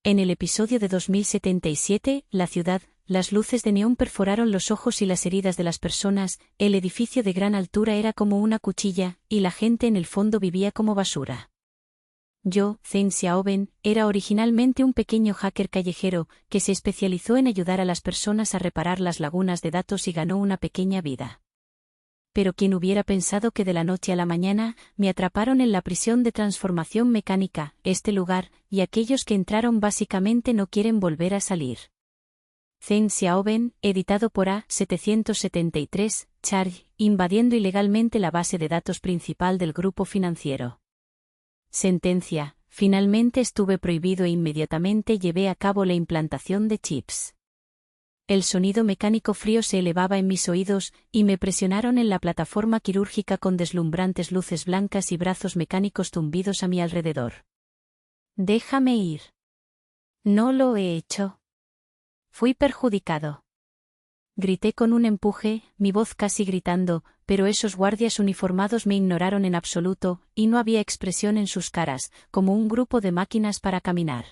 En el episodio de 2077, la ciudad, las luces de neón perforaron los ojos y las heridas de las personas, el edificio de gran altura era como una cuchilla, y la gente en el fondo vivía como basura. Yo, Zheng Xiaoben, era originalmente un pequeño hacker callejero, que se especializó en ayudar a las personas a reparar las lagunas de datos y ganó una pequeña vida. Pero ¿quién hubiera pensado que de la noche a la mañana, me atraparon en la prisión de transformación mecánica, este lugar, y aquellos que entraron básicamente no quieren volver a salir? Zheng Xiaoben, editado por A773, Charge, invadiendo ilegalmente la base de datos principal del grupo financiero. Sentencia: finalmente estuve prohibido e inmediatamente llevé a cabo la implantación de chips. El sonido mecánico frío se elevaba en mis oídos, y me presionaron en la plataforma quirúrgica con deslumbrantes luces blancas y brazos mecánicos tumbidos a mi alrededor. Déjame ir. No lo he hecho. Fui perjudicado. Grité con un empuje, mi voz casi gritando, pero esos guardias uniformados me ignoraron en absoluto, y no había expresión en sus caras, como un grupo de máquinas para caminar.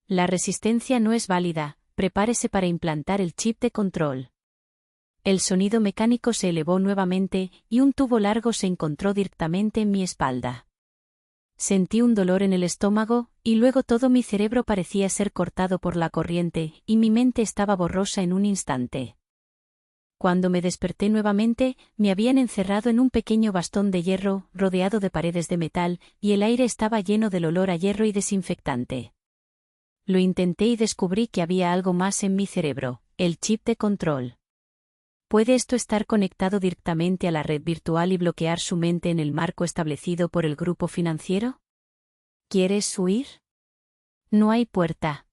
La resistencia no es válida. Prepárese para implantar el chip de control. El sonido mecánico se elevó nuevamente, y un tubo largo se encontró directamente en mi espalda. Sentí un dolor en el estómago, y luego todo mi cerebro parecía ser cortado por la corriente, y mi mente estaba borrosa en un instante. Cuando me desperté nuevamente, me habían encerrado en un pequeño bastón de hierro, rodeado de paredes de metal, y el aire estaba lleno del olor a hierro y desinfectante. Lo intenté y descubrí que había algo más en mi cerebro, el chip de control. ¿Puede esto estar conectado directamente a la red virtual y bloquear su mente en el marco establecido por el grupo financiero? ¿Quieres huir? No hay puerta.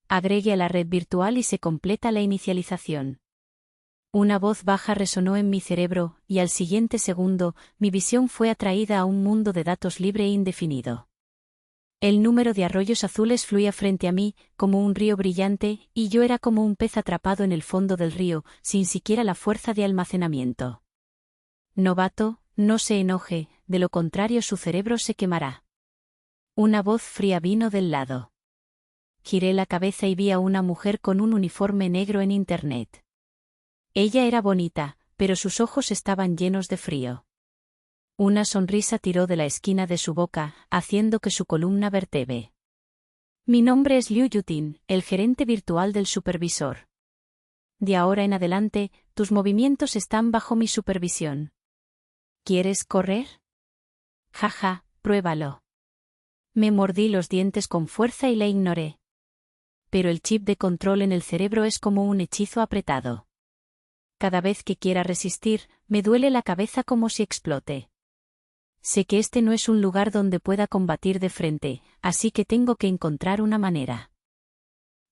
Agregue a la red virtual y se completa la inicialización. Una voz baja resonó en mi cerebro, y al siguiente segundo, mi visión fue atraída a un mundo de datos libre e indefinido. El número de arroyos azules fluía frente a mí, como un río brillante, y yo era como un pez atrapado en el fondo del río, sin siquiera la fuerza de almacenamiento. Novato, no se enoje, de lo contrario su cerebro se quemará. Una voz fría vino del lado. Giré la cabeza y vi a una mujer con un uniforme negro en internet. Ella era bonita, pero sus ojos estaban llenos de frío. Una sonrisa tiró de la esquina de su boca, haciendo que su columna vertebe. Mi nombre es Liu Yutin, el gerente virtual del supervisor. De ahora en adelante, tus movimientos están bajo mi supervisión. ¿Quieres correr? Jaja, pruébalo. Me mordí los dientes con fuerza y la ignoré. Pero el chip de control en el cerebro es como un hechizo apretado. Cada vez que quiera resistir, me duele la cabeza como si explote. Sé que este no es un lugar donde pueda combatir de frente, así que tengo que encontrar una manera.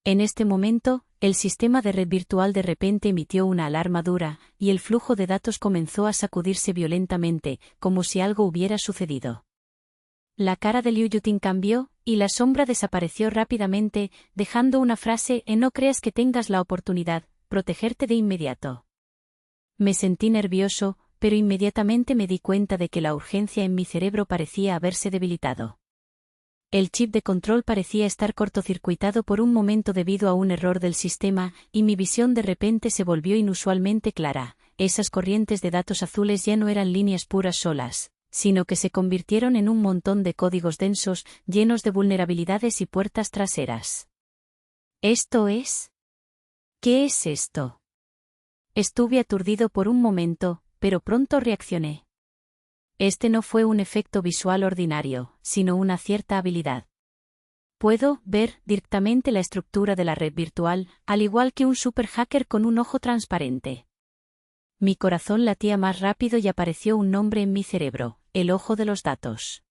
En este momento, el sistema de red virtual de repente emitió una alarma dura, y el flujo de datos comenzó a sacudirse violentamente, como si algo hubiera sucedido. La cara de Liu Yutin cambió, y la sombra desapareció rápidamente, dejando una frase: no creas que tengas la oportunidad, protegerte de inmediato. Me sentí nervioso, pero inmediatamente me di cuenta de que la urgencia en mi cerebro parecía haberse debilitado. El chip de control parecía estar cortocircuitado por un momento debido a un error del sistema, y mi visión de repente se volvió inusualmente clara. Esas corrientes de datos azules ya no eran líneas puras solas, sino que se convirtieron en un montón de códigos densos, llenos de vulnerabilidades y puertas traseras. ¿Esto es? ¿Qué es esto? Estuve aturdido por un momento, pero pronto reaccioné. Este no fue un efecto visual ordinario, sino una cierta habilidad. Puedo ver directamente la estructura de la red virtual, al igual que un super hacker con un ojo transparente. Mi corazón latía más rápido y apareció un nombre en mi cerebro: el ojo de los datos.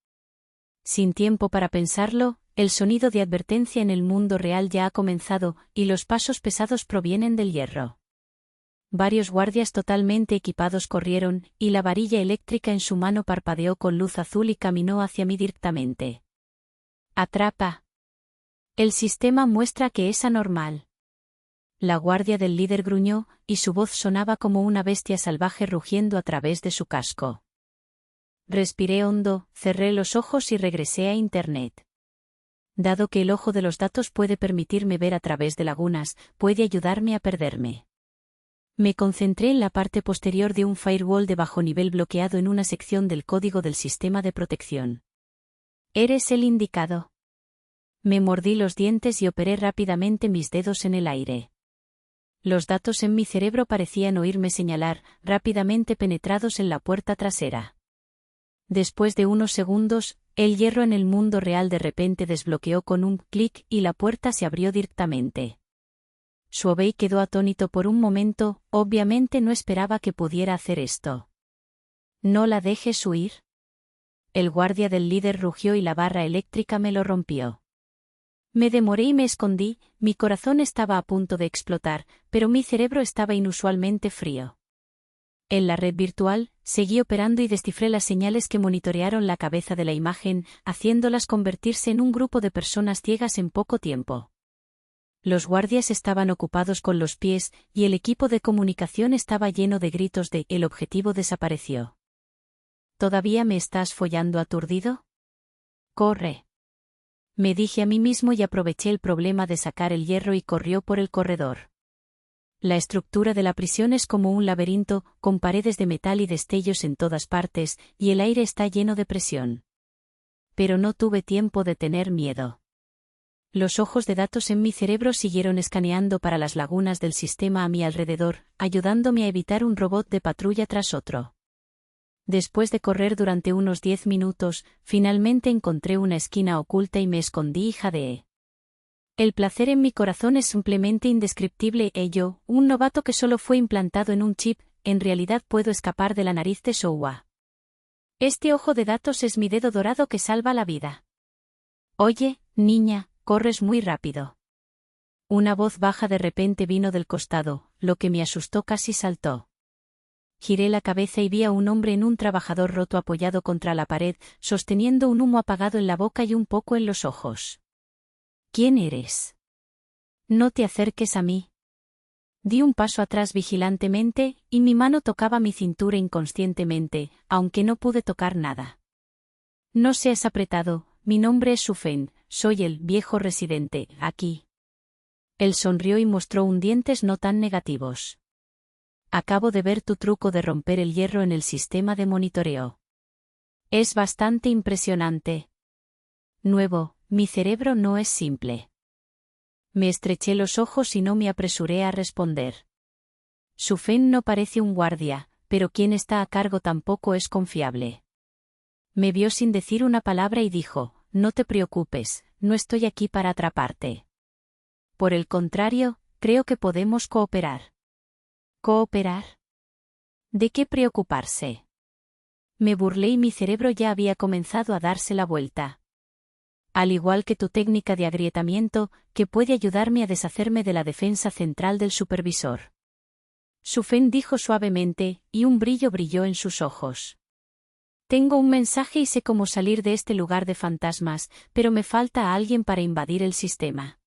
Sin tiempo para pensarlo, el sonido de advertencia en el mundo real ya ha comenzado, y los pasos pesados provienen del hierro. Varios guardias totalmente equipados corrieron, y la varilla eléctrica en su mano parpadeó con luz azul y caminó hacia mí directamente. Atrapa. El sistema muestra que es anormal. La guardia del líder gruñó, y su voz sonaba como una bestia salvaje rugiendo a través de su casco. Respiré hondo, cerré los ojos y regresé a internet. Dado que el ojo de los datos puede permitirme ver a través de lagunas, puede ayudarme a perderme. Me concentré en la parte posterior de un firewall de bajo nivel bloqueado en una sección del código del sistema de protección. Eres el indicado. Me mordí los dientes y operé rápidamente mis dedos en el aire. Los datos en mi cerebro parecían oírme señalar, rápidamente penetrados en la puerta trasera. Después de unos segundos, el hierro en el mundo real de repente desbloqueó con un clic y la puerta se abrió directamente. Suovey quedó atónito por un momento, obviamente no esperaba que pudiera hacer esto. ¿No la dejes huir? El guardia del líder rugió y la barra eléctrica me lo rompió. Me demoré y me escondí, mi corazón estaba a punto de explotar, pero mi cerebro estaba inusualmente frío. En la red virtual, seguí operando y descifré las señales que monitorearon la cabeza de la imagen, haciéndolas convertirse en un grupo de personas ciegas en poco tiempo. Los guardias estaban ocupados con los pies, y el equipo de comunicación estaba lleno de gritos de «El objetivo desapareció». ¿Todavía me estás follando aturdido? ¡Corre! Me dije a mí mismo y aproveché el problema de sacar el hierro y corrió por el corredor. La estructura de la prisión es como un laberinto, con paredes de metal y destellos en todas partes, y el aire está lleno de presión. Pero no tuve tiempo de tener miedo. Los ojos de datos en mi cerebro siguieron escaneando para las lagunas del sistema a mi alrededor, ayudándome a evitar un robot de patrulla tras otro. Después de correr durante unos 10 minutos, finalmente encontré una esquina oculta y me escondí y jadeé. El placer en mi corazón es simplemente indescriptible y yo, un novato que solo fue implantado en un chip, en realidad puedo escapar de la nariz de Showa. Este ojo de datos es mi dedo dorado que salva la vida. Oye, niña, corres muy rápido. Una voz baja de repente vino del costado, lo que me asustó casi saltó. Giré la cabeza y vi a un hombre en un trabajador roto apoyado contra la pared, sosteniendo un humo apagado en la boca y un poco en los ojos. ¿Quién eres? No te acerques a mí. Di un paso atrás vigilantemente, y mi mano tocaba mi cintura inconscientemente, aunque no pude tocar nada. No seas apretado, mi nombre es Sufen, soy el viejo residente, aquí. Él sonrió y mostró un dientes no tan negativos. Acabo de ver tu truco de romper el hierro en el sistema de monitoreo. Es bastante impresionante. Nuevo, mi cerebro no es simple. Me estreché los ojos y no me apresuré a responder. Sufen no parece un guardia, pero quien está a cargo tampoco es confiable. Me vio sin decir una palabra y dijo, no te preocupes, no estoy aquí para atraparte. Por el contrario, creo que podemos cooperar. ¿Cooperar? ¿De qué preocuparse? Me burlé y mi cerebro ya había comenzado a darse la vuelta. Al igual que tu técnica de agrietamiento, que puede ayudarme a deshacerme de la defensa central del supervisor. Sufen dijo suavemente, y un brillo brilló en sus ojos. Tengo un mensaje y sé cómo salir de este lugar de fantasmas, pero me falta a alguien para invadir el sistema.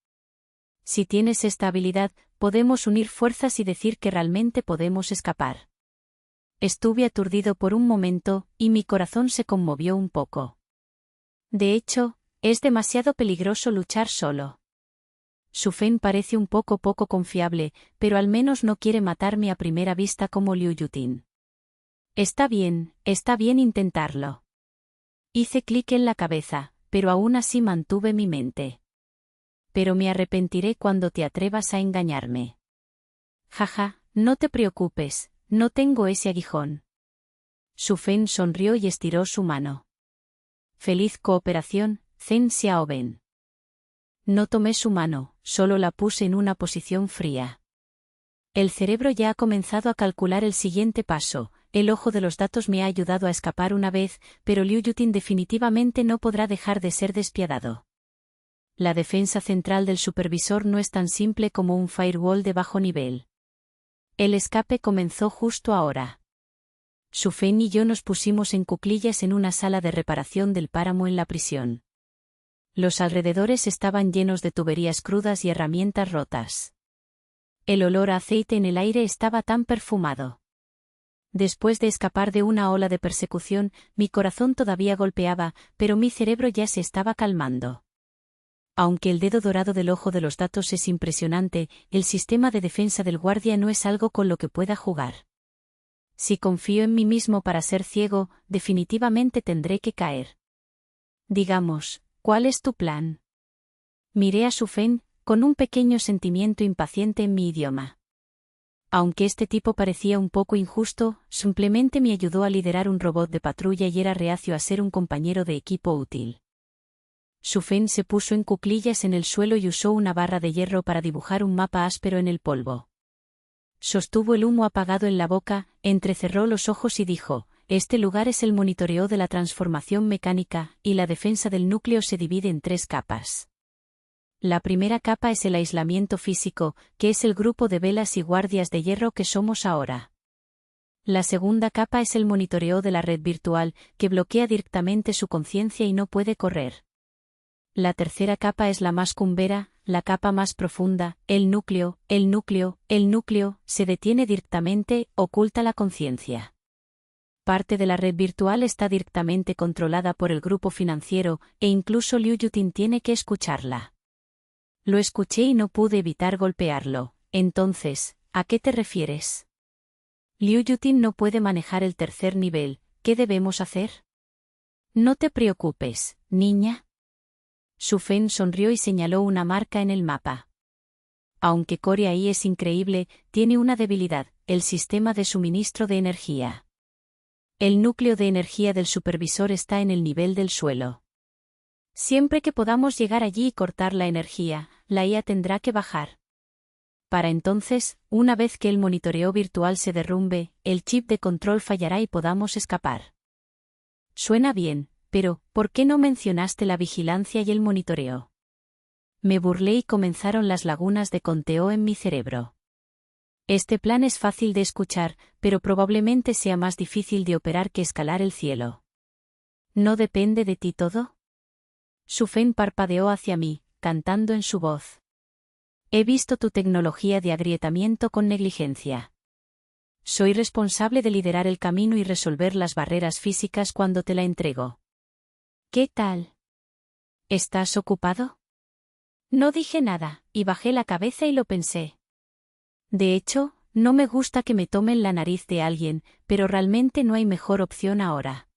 Si tienes esta habilidad, podemos unir fuerzas y decir que realmente podemos escapar. Estuve aturdido por un momento, y mi corazón se conmovió un poco. De hecho, es demasiado peligroso luchar solo. Sufen parece un poco confiable, pero al menos no quiere matarme a primera vista como Liu Yutin. Está bien intentarlo. Hice clic en la cabeza, pero aún así mantuve mi mente. Pero me arrepentiré cuando te atrevas a engañarme. Jaja, no te preocupes, no tengo ese aguijón. Sufen sonrió y estiró su mano. Feliz cooperación, Zhen Xiaoben. No tomé su mano, solo la puse en una posición fría. El cerebro ya ha comenzado a calcular el siguiente paso. El ojo de los datos me ha ayudado a escapar una vez, pero Liu Yutin definitivamente no podrá dejar de ser despiadado. La defensa central del supervisor no es tan simple como un firewall de bajo nivel. El escape comenzó justo ahora. Sufen y yo nos pusimos en cuclillas en una sala de reparación del páramo en la prisión. Los alrededores estaban llenos de tuberías crudas y herramientas rotas. El olor a aceite en el aire estaba tan perfumado. Después de escapar de una ola de persecución, mi corazón todavía golpeaba, pero mi cerebro ya se estaba calmando. Aunque el dedo dorado del ojo de los datos es impresionante, el sistema de defensa del guardia no es algo con lo que pueda jugar. Si confío en mí mismo para ser ciego, definitivamente tendré que caer. Digamos, ¿cuál es tu plan? Miré a Sufen, con un pequeño sentimiento impaciente en mi idioma. Aunque este tipo parecía un poco injusto, simplemente me ayudó a liderar un robot de patrulla y era reacio a ser un compañero de equipo útil. Sufen se puso en cuclillas en el suelo y usó una barra de hierro para dibujar un mapa áspero en el polvo. Sostuvo el humo apagado en la boca, entrecerró los ojos y dijo: este lugar es el monitoreo de la transformación mecánica, y la defensa del núcleo se divide en 3 capas. La primera capa es el aislamiento físico, que es el grupo de velas y guardias de hierro que somos ahora. La segunda capa es el monitoreo de la red virtual, que bloquea directamente su conciencia y no puede correr. La tercera capa es la más cumbera, la capa más profunda, el núcleo, se detiene directamente, oculta la conciencia. Parte de la red virtual está directamente controlada por el grupo financiero, e incluso Liu Yutin tiene que escucharla. Lo escuché y no pude evitar golpearlo. Entonces, ¿a qué te refieres? Liu Yutin no puede manejar el tercer nivel, ¿qué debemos hacer? No te preocupes, niña. Sufen sonrió y señaló una marca en el mapa. Aunque Core ahí es increíble, tiene una debilidad: el sistema de suministro de energía. El núcleo de energía del supervisor está en el nivel del suelo. Siempre que podamos llegar allí y cortar la energía, la IA tendrá que bajar. Para entonces, una vez que el monitoreo virtual se derrumbe, el chip de control fallará y podamos escapar. Suena bien, pero ¿por qué no mencionaste la vigilancia y el monitoreo? Me burlé y comenzaron las lagunas de conteo en mi cerebro. Este plan es fácil de escuchar, pero probablemente sea más difícil de operar que escalar el cielo. ¿No depende de ti todo? Sufen parpadeó hacia mí, cantando en su voz. He visto tu tecnología de agrietamiento con negligencia. Soy responsable de liderar el camino y resolver las barreras físicas cuando te la entrego. ¿Qué tal? ¿Estás ocupado? No dije nada, y bajé la cabeza y lo pensé. De hecho, no me gusta que me tomen la nariz de alguien, pero realmente no hay mejor opción ahora.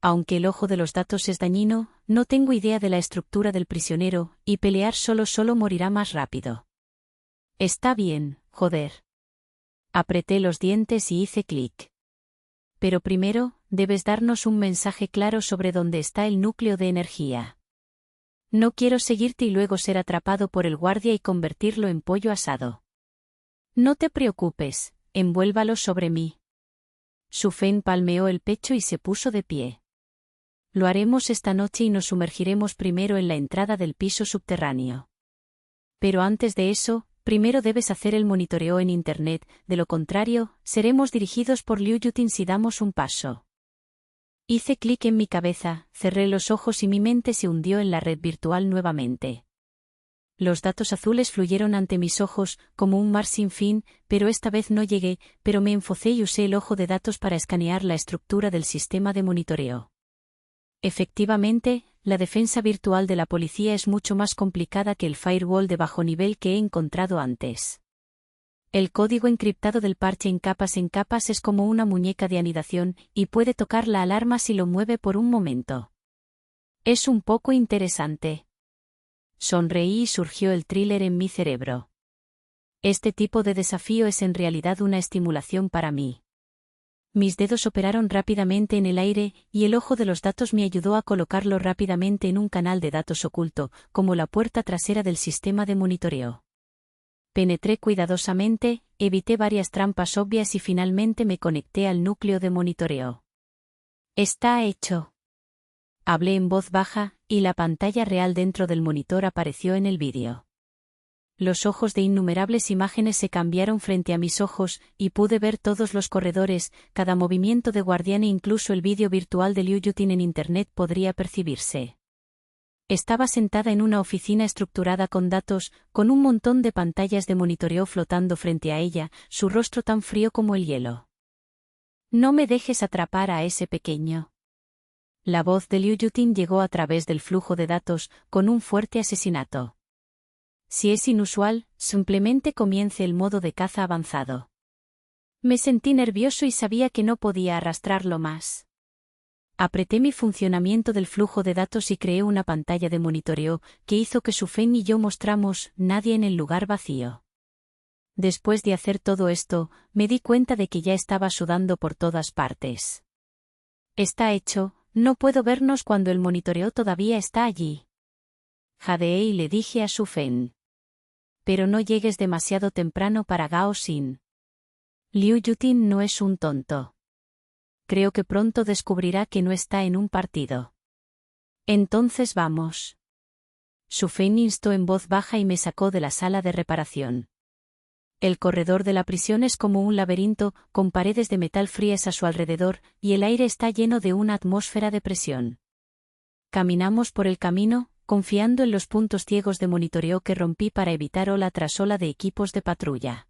Aunque el ojo de los datos es dañino, no tengo idea de la estructura del prisionero, y pelear solo morirá más rápido. Está bien, joder. Apreté los dientes y hice clic. Pero primero, debes darnos un mensaje claro sobre dónde está el núcleo de energía. No quiero seguirte y luego ser atrapado por el guardia y convertirlo en pollo asado. No te preocupes, envuélvalo sobre mí. Sufen palmeó el pecho y se puso de pie. Lo haremos esta noche y nos sumergiremos primero en la entrada del piso subterráneo. Pero antes de eso, primero debes hacer el monitoreo en Internet, de lo contrario, seremos dirigidos por Liu Yutin si damos un paso. Hice clic en mi cabeza, cerré los ojos y mi mente se hundió en la red virtual nuevamente. Los datos azules fluyeron ante mis ojos, como un mar sin fin, pero esta vez no llegué, pero me enfocé y usé el ojo de datos para escanear la estructura del sistema de monitoreo. Efectivamente, la defensa virtual de la policía es mucho más complicada que el firewall de bajo nivel que he encontrado antes. El código encriptado del parche en capas es como una muñeca de anidación, y puede tocar la alarma si lo mueve por un momento. Es un poco interesante. Sonreí y surgió el thriller en mi cerebro. Este tipo de desafío es en realidad una estimulación para mí. Mis dedos operaron rápidamente en el aire, y el ojo de los datos me ayudó a colocarlo rápidamente en un canal de datos oculto, como la puerta trasera del sistema de monitoreo. Penetré cuidadosamente, evité varias trampas obvias y finalmente me conecté al núcleo de monitoreo. Está hecho. Hablé en voz baja, y la pantalla real dentro del monitor apareció en el vídeo. Los ojos de innumerables imágenes se cambiaron frente a mis ojos, y pude ver todos los corredores, cada movimiento de guardián e incluso el vídeo virtual de Liu Yutin en Internet podría percibirse. Estaba sentada en una oficina estructurada con datos, con un montón de pantallas de monitoreo flotando frente a ella, su rostro tan frío como el hielo. No me dejes atrapar a ese pequeño. La voz de Liu Yutin llegó a través del flujo de datos, con un fuerte asesinato. Si es inusual, simplemente comience el modo de caza avanzado. Me sentí nervioso y sabía que no podía arrastrarlo más. Apreté mi funcionamiento del flujo de datos y creé una pantalla de monitoreo, que hizo que Sufeng y yo mostramos nadie en el lugar vacío. Después de hacer todo esto, me di cuenta de que ya estaba sudando por todas partes. Está hecho, no puedo vernos cuando el monitoreo todavía está allí. Jadeé y le dije a Sufeng. Pero no llegues demasiado temprano para Gao Xin. Liu Yutin no es un tonto. Creo que pronto descubrirá que no está en un partido. Entonces vamos. Sufeng instó en voz baja y me sacó de la sala de reparación. El corredor de la prisión es como un laberinto, con paredes de metal frías a su alrededor, y el aire está lleno de una atmósfera de presión. Caminamos por el camino, confiando en los puntos ciegos de monitoreo que rompí para evitar ola tras ola de equipos de patrulla.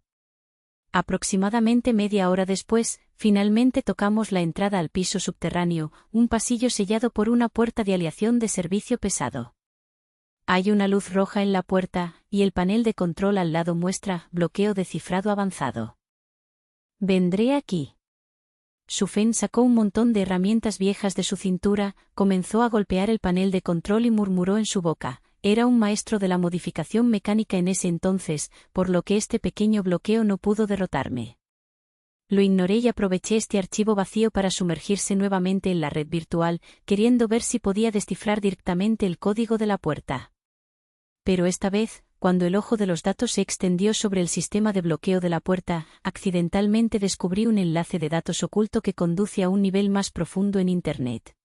Aproximadamente media hora después, finalmente tocamos la entrada al piso subterráneo, un pasillo sellado por una puerta de aleación de servicio pesado. Hay una luz roja en la puerta, y el panel de control al lado muestra bloqueo de cifrado avanzado. Vendré aquí. Sufeng sacó un montón de herramientas viejas de su cintura, comenzó a golpear el panel de control y murmuró en su boca. Era un maestro de la modificación mecánica en ese entonces, por lo que este pequeño bloqueo no pudo derrotarme. Lo ignoré y aproveché este archivo vacío para sumergirse nuevamente en la red virtual, queriendo ver si podía descifrar directamente el código de la puerta. Pero esta vez, cuando el ojo de los datos se extendió sobre el sistema de bloqueo de la puerta, accidentalmente descubrí un enlace de datos oculto que conduce a un nivel más profundo en Internet.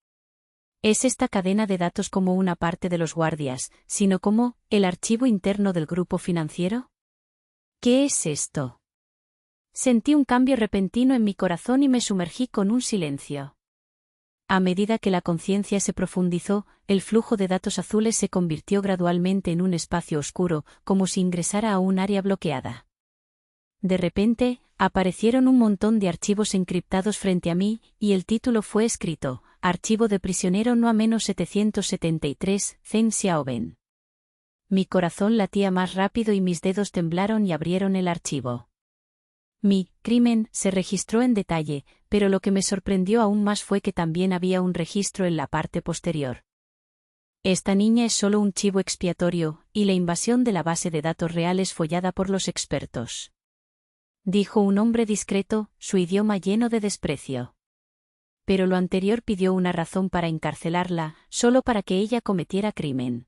¿Es esta cadena de datos como una parte de los guardias, sino como el archivo interno del grupo financiero? ¿Qué es esto? Sentí un cambio repentino en mi corazón y me sumergí con un silencio. A medida que la conciencia se profundizó, el flujo de datos azules se convirtió gradualmente en un espacio oscuro, como si ingresara a un área bloqueada. De repente, aparecieron un montón de archivos encriptados frente a mí, y el título fue escrito: Archivo de prisionero no a menos 773, Zheng Xiaoben. Mi corazón latía más rápido y mis dedos temblaron y abrieron el archivo. Mi crimen se registró en detalle, pero lo que me sorprendió aún más fue que también había un registro en la parte posterior. Esta niña es solo un chivo expiatorio, y la invasión de la base de datos real es follada por los expertos. Dijo un hombre discreto, su idioma lleno de desprecio. Pero lo anterior pidió una razón para encarcelarla, solo para que ella cometiera crimen.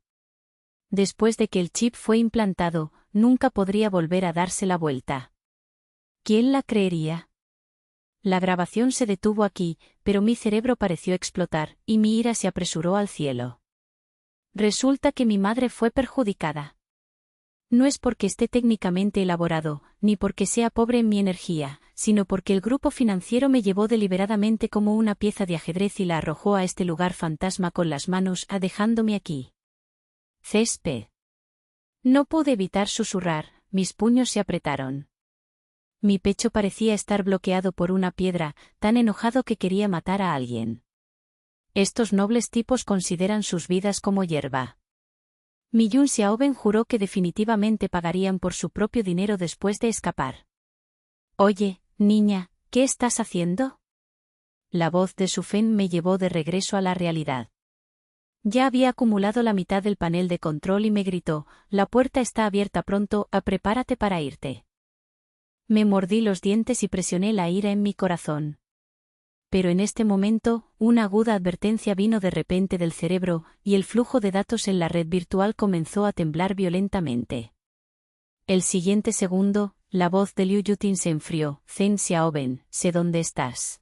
Después de que el chip fue implantado, nunca podría volver a darse la vuelta. ¿Quién la creería? La grabación se detuvo aquí, pero mi cerebro pareció explotar, y mi ira se apresuró al cielo. Resulta que mi madre fue perjudicada. No es porque esté técnicamente elaborado, ni porque sea pobre en mi energía, sino porque el grupo financiero me llevó deliberadamente como una pieza de ajedrez y la arrojó a este lugar fantasma con las manos, dejándome aquí. Césped. No pude evitar susurrar, mis puños se apretaron. Mi pecho parecía estar bloqueado por una piedra, tan enojado que quería matar a alguien. Estos nobles tipos consideran sus vidas como hierba. Mi Yun Xiaoben juró que definitivamente pagarían por su propio dinero después de escapar. Oye, niña, ¿qué estás haciendo? La voz de Sufeng me llevó de regreso a la realidad. Ya había acumulado la mitad del panel de control y me gritó: la puerta está abierta pronto, prepárate para irte. Me mordí los dientes y presioné la ira en mi corazón. Pero en este momento, una aguda advertencia vino de repente del cerebro, y el flujo de datos en la red virtual comenzó a temblar violentamente. El siguiente segundo, la voz de Liu Yutin se enfrió: Zheng Xiaoben, sé dónde estás.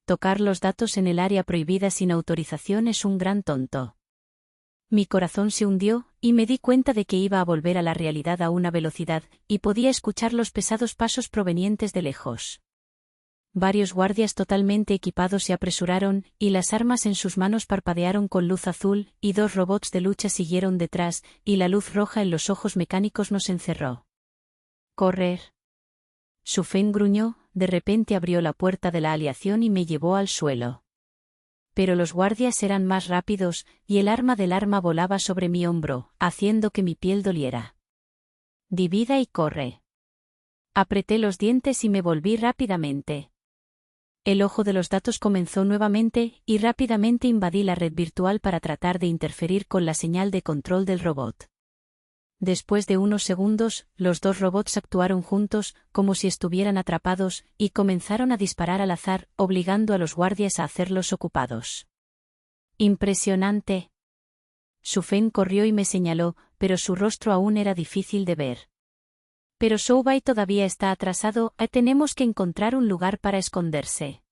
Tocar los datos en el área prohibida sin autorización es un gran tonto. Mi corazón se hundió, y me di cuenta de que iba a volver a la realidad a una velocidad, y podía escuchar los pesados pasos provenientes de lejos. Varios guardias totalmente equipados se apresuraron, y las armas en sus manos parpadearon con luz azul, y 2 robots de lucha siguieron detrás, y la luz roja en los ojos mecánicos nos encerró. «Correr». Sufeng gruñó, de repente abrió la puerta de la aleación y me llevó al suelo. Pero los guardias eran más rápidos, y el arma del arma volaba sobre mi hombro, haciendo que mi piel doliera. Divida y corre. Apreté los dientes y me volví rápidamente. El ojo de los datos comenzó nuevamente, y rápidamente invadí la red virtual para tratar de interferir con la señal de control del robot. Después de unos segundos, los dos robots actuaron juntos, como si estuvieran atrapados, y comenzaron a disparar al azar, obligando a los guardias a hacerlos ocupados. Impresionante. Su-Feng corrió y me señaló, pero su rostro aún era difícil de ver. Pero Shou-Bai todavía está atrasado, tenemos que encontrar un lugar para esconderse.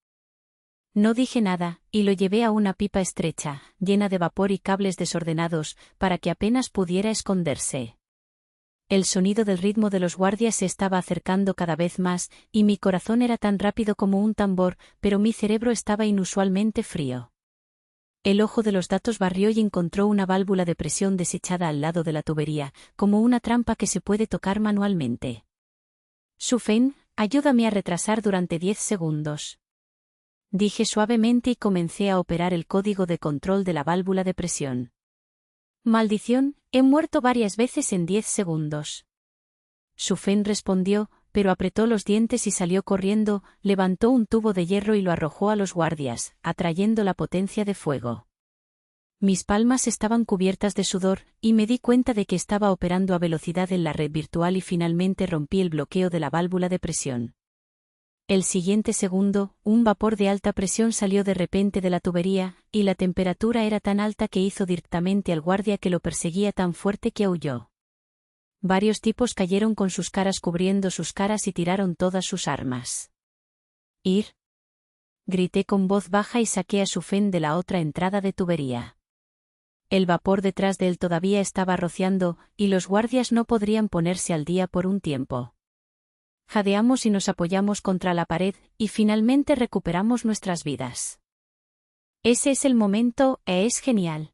No dije nada, y lo llevé a una pipa estrecha, llena de vapor y cables desordenados, para que apenas pudiera esconderse. El sonido del ritmo de los guardias se estaba acercando cada vez más, y mi corazón era tan rápido como un tambor, pero mi cerebro estaba inusualmente frío. El ojo de los datos barrió y encontró una válvula de presión desechada al lado de la tubería, como una trampa que se puede tocar manualmente. Su-Feng, ayúdame a retrasar durante 10 segundos. Dije suavemente y comencé a operar el código de control de la válvula de presión. Maldición, he muerto varias veces en 10 segundos. Su-Feng respondió, pero apretó los dientes y salió corriendo, levantó un tubo de hierro y lo arrojó a los guardias, atrayendo la potencia de fuego. Mis palmas estaban cubiertas de sudor, y me di cuenta de que estaba operando a velocidad en la red virtual y finalmente rompí el bloqueo de la válvula de presión. El siguiente segundo, un vapor de alta presión salió de repente de la tubería, y la temperatura era tan alta que hizo directamente al guardia que lo perseguía tan fuerte que aulló. Varios tipos cayeron con sus caras cubriendo sus caras y tiraron todas sus armas. —¡Ir! Grité con voz baja y saqué a Su-Feng de la otra entrada de tubería. El vapor detrás de él todavía estaba rociando, y los guardias no podrían ponerse al día por un tiempo. Jadeamos y nos apoyamos contra la pared, y finalmente recuperamos nuestras vidas. Ese es el momento, es genial.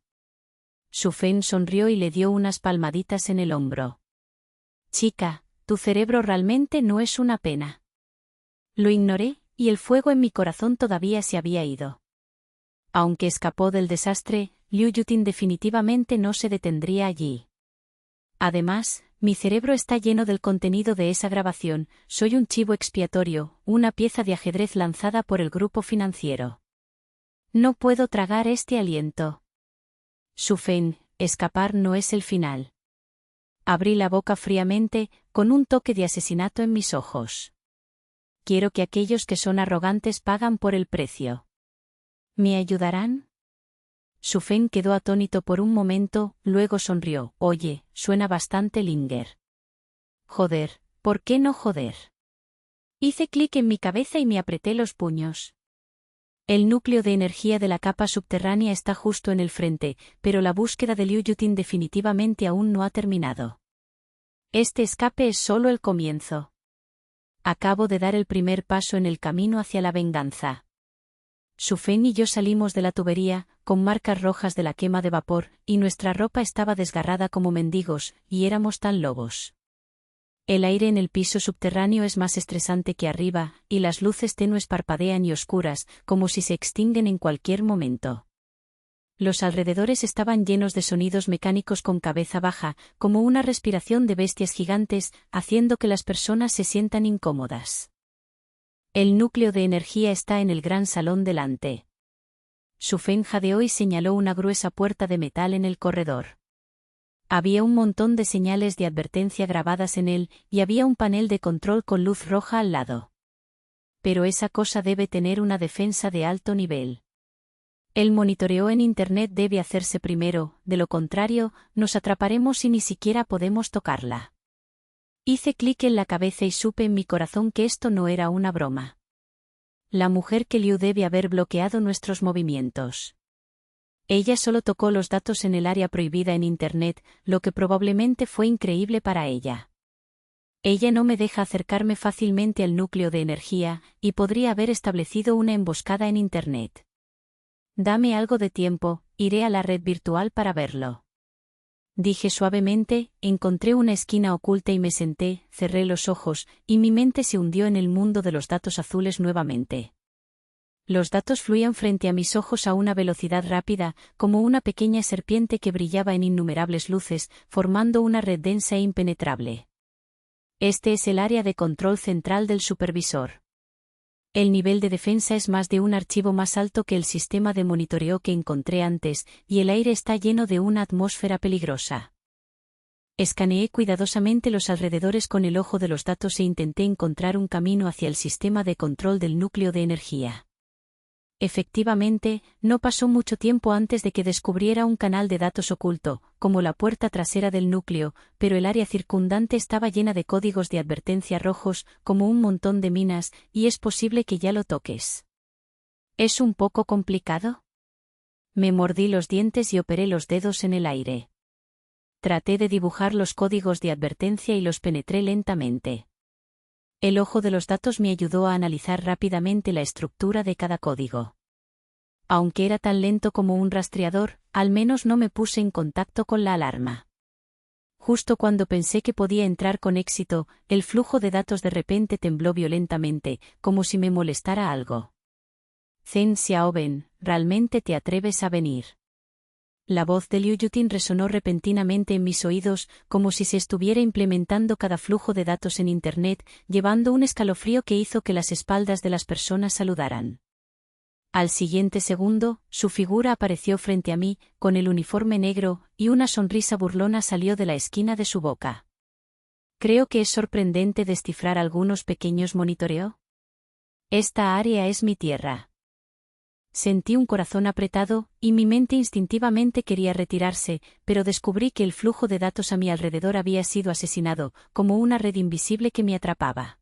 Su-Feng sonrió y le dio unas palmaditas en el hombro. Chica, tu cerebro realmente no es una pena. Lo ignoré, y el fuego en mi corazón todavía se había ido. Aunque escapó del desastre, Liu Yutin definitivamente no se detendría allí. Además, mi cerebro está lleno del contenido de esa grabación, soy un chivo expiatorio, una pieza de ajedrez lanzada por el grupo financiero. No puedo tragar este aliento. Su-Feng, escapar no es el final. Abrí la boca fríamente, con un toque de asesinato en mis ojos. Quiero que aquellos que son arrogantes pagan por el precio. ¿Me ayudarán? Su-Feng quedó atónito por un momento, luego sonrió. Oye, suena bastante Linger. Joder, ¿por qué no joder? Hice clic en mi cabeza y me apreté los puños. El núcleo de energía de la capa subterránea está justo en el frente, pero la búsqueda de Liu Yutin definitivamente aún no ha terminado. Este escape es solo el comienzo. Acabo de dar el primer paso en el camino hacia la venganza. Su-Feng y yo salimos de la tubería, con marcas rojas de la quema de vapor, y nuestra ropa estaba desgarrada como mendigos, y éramos tan lobos. El aire en el piso subterráneo es más estresante que arriba, y las luces tenues parpadean y oscuras, como si se extinguen en cualquier momento. Los alrededores estaban llenos de sonidos mecánicos con cabeza baja, como una respiración de bestias gigantes, haciendo que las personas se sientan incómodas. El núcleo de energía está en el gran salón delante. Su-Feng jadeó y señaló una gruesa puerta de metal en el corredor. Había un montón de señales de advertencia grabadas en él, y había un panel de control con luz roja al lado. Pero esa cosa debe tener una defensa de alto nivel. El monitoreo en Internet debe hacerse primero, de lo contrario, nos atraparemos y ni siquiera podemos tocarla. Hice clic en la cabeza y supe en mi corazón que esto no era una broma. La mujer que Liu debe haber bloqueado nuestros movimientos. Ella solo tocó los datos en el área prohibida en Internet, lo que probablemente fue increíble para ella. Ella no me deja acercarme fácilmente al núcleo de energía, y podría haber establecido una emboscada en Internet. Dame algo de tiempo, iré a la red virtual para verlo. Dije suavemente, encontré una esquina oculta y me senté, cerré los ojos, y mi mente se hundió en el mundo de los datos azules nuevamente. Los datos fluían frente a mis ojos a una velocidad rápida, como una pequeña serpiente que brillaba en innumerables luces, formando una red densa e impenetrable. Este es el área de control central del supervisor. El nivel de defensa es más de un archivo más alto que el sistema de monitoreo que encontré antes, y el aire está lleno de una atmósfera peligrosa. Escaneé cuidadosamente los alrededores con el ojo de los datos e intenté encontrar un camino hacia el sistema de control del núcleo de energía. Efectivamente, no pasó mucho tiempo antes de que descubriera un canal de datos oculto, como la puerta trasera del núcleo, pero el área circundante estaba llena de códigos de advertencia rojos, como un montón de minas, y es posible que ya lo toques. ¿Es un poco complicado? Me mordí los dientes y operé los dedos en el aire. Traté de dibujar los códigos de advertencia y los penetré lentamente. El ojo de los datos me ayudó a analizar rápidamente la estructura de cada código. Aunque era tan lento como un rastreador, al menos no me puse en contacto con la alarma. Justo cuando pensé que podía entrar con éxito, el flujo de datos de repente tembló violentamente, como si me molestara algo. Zheng Xiaoben, ¿realmente te atreves a venir? La voz de Liu Yutin resonó repentinamente en mis oídos, como si se estuviera implementando cada flujo de datos en Internet, llevando un escalofrío que hizo que las espaldas de las personas saludaran. Al siguiente segundo, su figura apareció frente a mí, con el uniforme negro, y una sonrisa burlona salió de la esquina de su boca. Creo que es sorprendente descifrar algunos pequeños monitoreo. Esta área es mi tierra. Sentí un corazón apretado, y mi mente instintivamente quería retirarse, pero descubrí que el flujo de datos a mi alrededor había sido asesinado, como una red invisible que me atrapaba.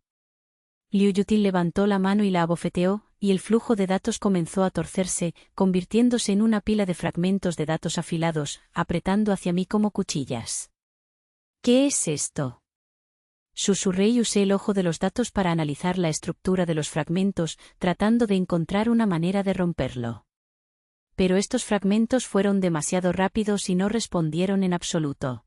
Liu Yutin levantó la mano y la abofeteó, y el flujo de datos comenzó a torcerse, convirtiéndose en una pila de fragmentos de datos afilados, apretando hacia mí como cuchillas. ¿Qué es esto? Susurré y usé el ojo de los datos para analizar la estructura de los fragmentos, tratando de encontrar una manera de romperlo. Pero estos fragmentos fueron demasiado rápidos y no respondieron en absoluto.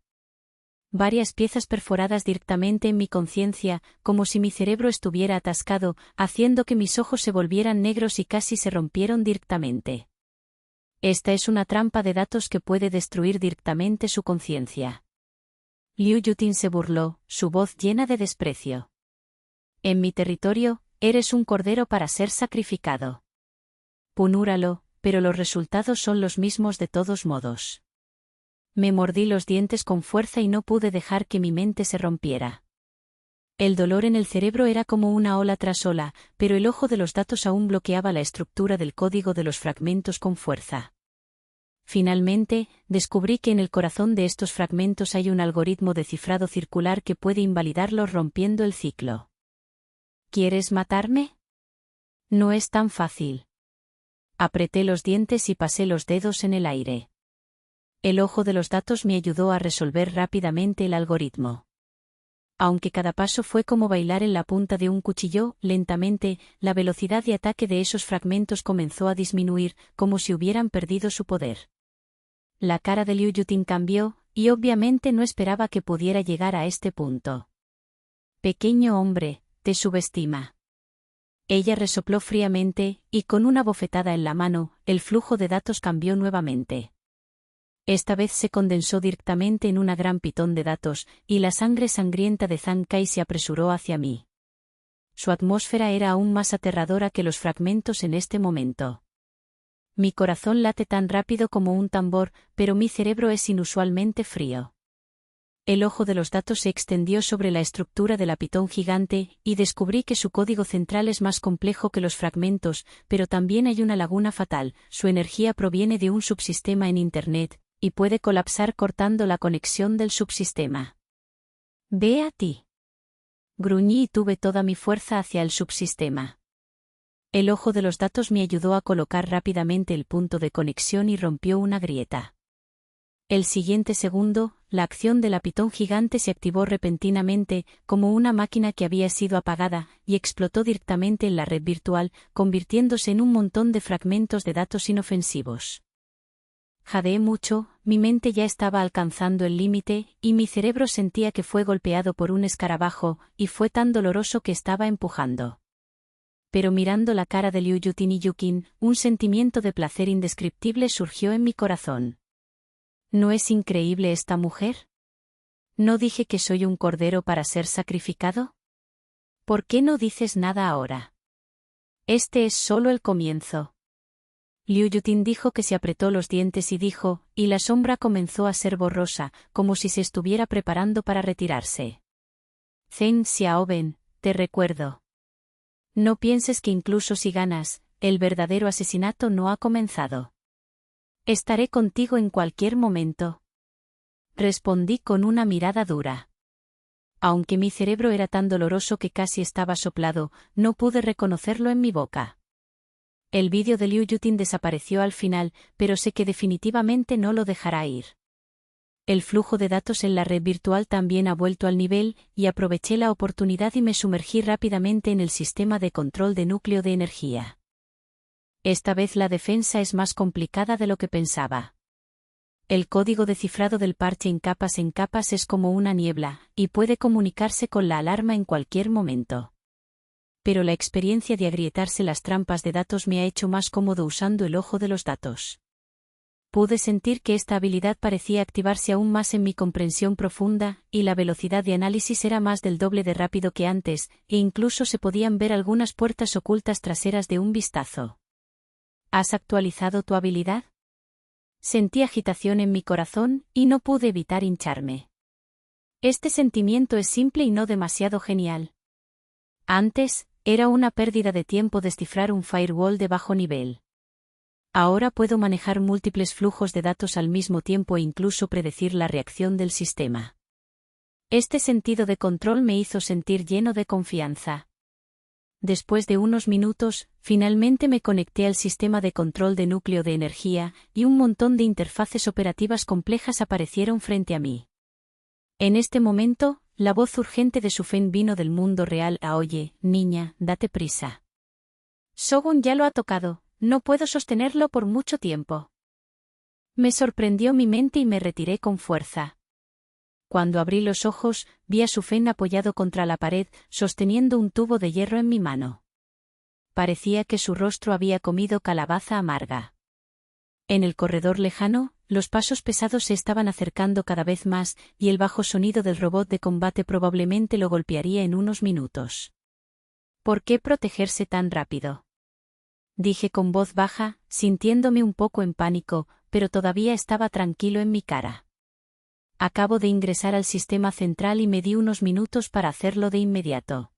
Varias piezas perforadas directamente en mi conciencia, como si mi cerebro estuviera atascado, haciendo que mis ojos se volvieran negros y casi se rompieron directamente. Esta es una trampa de datos que puede destruir directamente su conciencia. Liu Yutin se burló, su voz llena de desprecio. En mi territorio, eres un cordero para ser sacrificado. Punúralo, pero los resultados son los mismos de todos modos. Me mordí los dientes con fuerza y no pude dejar que mi mente se rompiera. El dolor en el cerebro era como una ola tras ola, pero el ojo de los datos aún bloqueaba la estructura del código de los fragmentos con fuerza. Finalmente, descubrí que en el corazón de estos fragmentos hay un algoritmo de cifrado circular que puede invalidarlos rompiendo el ciclo. ¿Quieres matarme? No es tan fácil. Apreté los dientes y pasé los dedos en el aire. El ojo de los datos me ayudó a resolver rápidamente el algoritmo. Aunque cada paso fue como bailar en la punta de un cuchillo, lentamente, la velocidad de ataque de esos fragmentos comenzó a disminuir, como si hubieran perdido su poder. La cara de Liu Yutin cambió, y obviamente no esperaba que pudiera llegar a este punto. Pequeño hombre, te subestima. Ella resopló fríamente, y con una bofetada en la mano, el flujo de datos cambió nuevamente. Esta vez se condensó directamente en una gran pitón de datos, y la sangre sangrienta de Zhang Kai se apresuró hacia mí. Su atmósfera era aún más aterradora que los fragmentos en este momento. Mi corazón late tan rápido como un tambor, pero mi cerebro es inusualmente frío. El ojo de los datos se extendió sobre la estructura de la pitón gigante, y descubrí que su código central es más complejo que los fragmentos, pero también hay una laguna fatal, su energía proviene de un subsistema en Internet, y puede colapsar cortando la conexión del subsistema. Ve a ti. Gruñí y tuve toda mi fuerza hacia el subsistema. El ojo de los datos me ayudó a colocar rápidamente el punto de conexión y rompió una grieta. El siguiente segundo, la acción de la pitón gigante se activó repentinamente, como una máquina que había sido apagada, y explotó directamente en la red virtual, convirtiéndose en un montón de fragmentos de datos inofensivos. Jadeé mucho, mi mente ya estaba alcanzando el límite, y mi cerebro sentía que fue golpeado por un escarabajo, y fue tan doloroso que estaba empujando. Pero mirando la cara de Liu Yutin y Yukin, un sentimiento de placer indescriptible surgió en mi corazón. ¿No es increíble esta mujer? ¿No dije que soy un cordero para ser sacrificado? ¿Por qué no dices nada ahora? Este es solo el comienzo. Liu Yutin dijo que se apretó los dientes y dijo, y la sombra comenzó a ser borrosa, como si se estuviera preparando para retirarse. Zheng Xiaoben, te recuerdo. No pienses que incluso si ganas, el verdadero asesinato no ha comenzado. Estaré contigo en cualquier momento. Respondí con una mirada dura. Aunque mi cerebro era tan doloroso que casi estaba soplado, no pude reconocerlo en mi boca. El vídeo de Liu Yutin desapareció al final, pero sé que definitivamente no lo dejará ir. El flujo de datos en la red virtual también ha vuelto al nivel, y aproveché la oportunidad y me sumergí rápidamente en el sistema de control de núcleo de energía. Esta vez la defensa es más complicada de lo que pensaba. El código de cifrado del parche en capas es como una niebla, y puede comunicarse con la alarma en cualquier momento. Pero la experiencia de agrietarse las trampas de datos me ha hecho más cómodo usando el ojo de los datos. Pude sentir que esta habilidad parecía activarse aún más en mi comprensión profunda, y la velocidad de análisis era más del doble de rápido que antes, e incluso se podían ver algunas puertas ocultas traseras de un vistazo. ¿Has actualizado tu habilidad? Sentí agitación en mi corazón, y no pude evitar hincharme. Este sentimiento es simple y no demasiado genial. Antes, era una pérdida de tiempo descifrar un firewall de bajo nivel. Ahora puedo manejar múltiples flujos de datos al mismo tiempo e incluso predecir la reacción del sistema. Este sentido de control me hizo sentir lleno de confianza. Después de unos minutos, finalmente me conecté al sistema de control de núcleo de energía, y un montón de interfaces operativas complejas aparecieron frente a mí. En este momento, la voz urgente de Sufen vino del mundo real a «Oye, niña, date prisa. Shogun ya lo ha tocado, no puedo sostenerlo por mucho tiempo». Me sorprendió mi mente y me retiré con fuerza. Cuando abrí los ojos, vi a Sufen apoyado contra la pared, sosteniendo un tubo de hierro en mi mano. Parecía que su rostro había comido calabaza amarga. En el corredor lejano, los pasos pesados se estaban acercando cada vez más, y el bajo sonido del robot de combate probablemente lo golpearía en unos minutos. ¿Por qué protegerse tan rápido? Dije con voz baja, sintiéndome un poco en pánico, pero todavía estaba tranquilo en mi cara. Acabo de ingresar al sistema central y me di unos minutos para hacerlo de inmediato.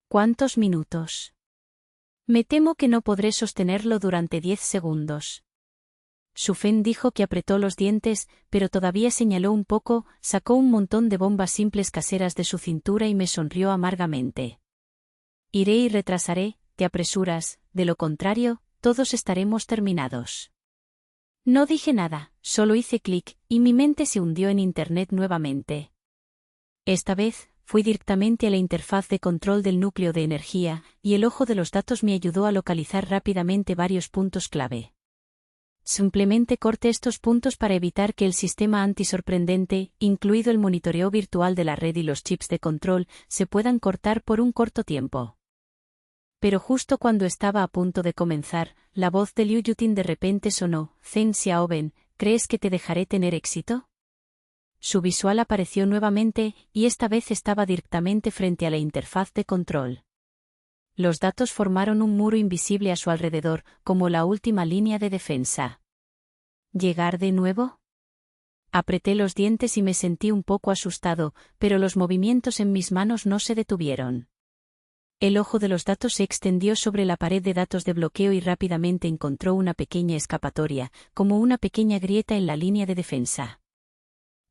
¿Cuántos minutos? Me temo que no podré sostenerlo durante 10 segundos. Sufen dijo que apretó los dientes, pero todavía señaló un poco, sacó un montón de bombas simples caseras de su cintura y me sonrió amargamente. Iré y retrasaré, te apresuras, de lo contrario, todos estaremos terminados. No dije nada, solo hice clic, y mi mente se hundió en Internet nuevamente. Esta vez, fui directamente a la interfaz de control del núcleo de energía, y el ojo de los datos me ayudó a localizar rápidamente varios puntos clave. Simplemente corté estos puntos para evitar que el sistema antisorprendente, incluido el monitoreo virtual de la red y los chips de control, se puedan cortar por un corto tiempo. Pero justo cuando estaba a punto de comenzar, la voz de Liu Yutin de repente sonó. Zheng Xiaoben, ¿crees que te dejaré tener éxito? Su visual apareció nuevamente, y esta vez estaba directamente frente a la interfaz de control. Los datos formaron un muro invisible a su alrededor, como la última línea de defensa. ¿Llegar de nuevo? Apreté los dientes y me sentí un poco asustado, pero los movimientos en mis manos no se detuvieron. El ojo de los datos se extendió sobre la pared de datos de bloqueo y rápidamente encontró una pequeña escapatoria, como una pequeña grieta en la línea de defensa.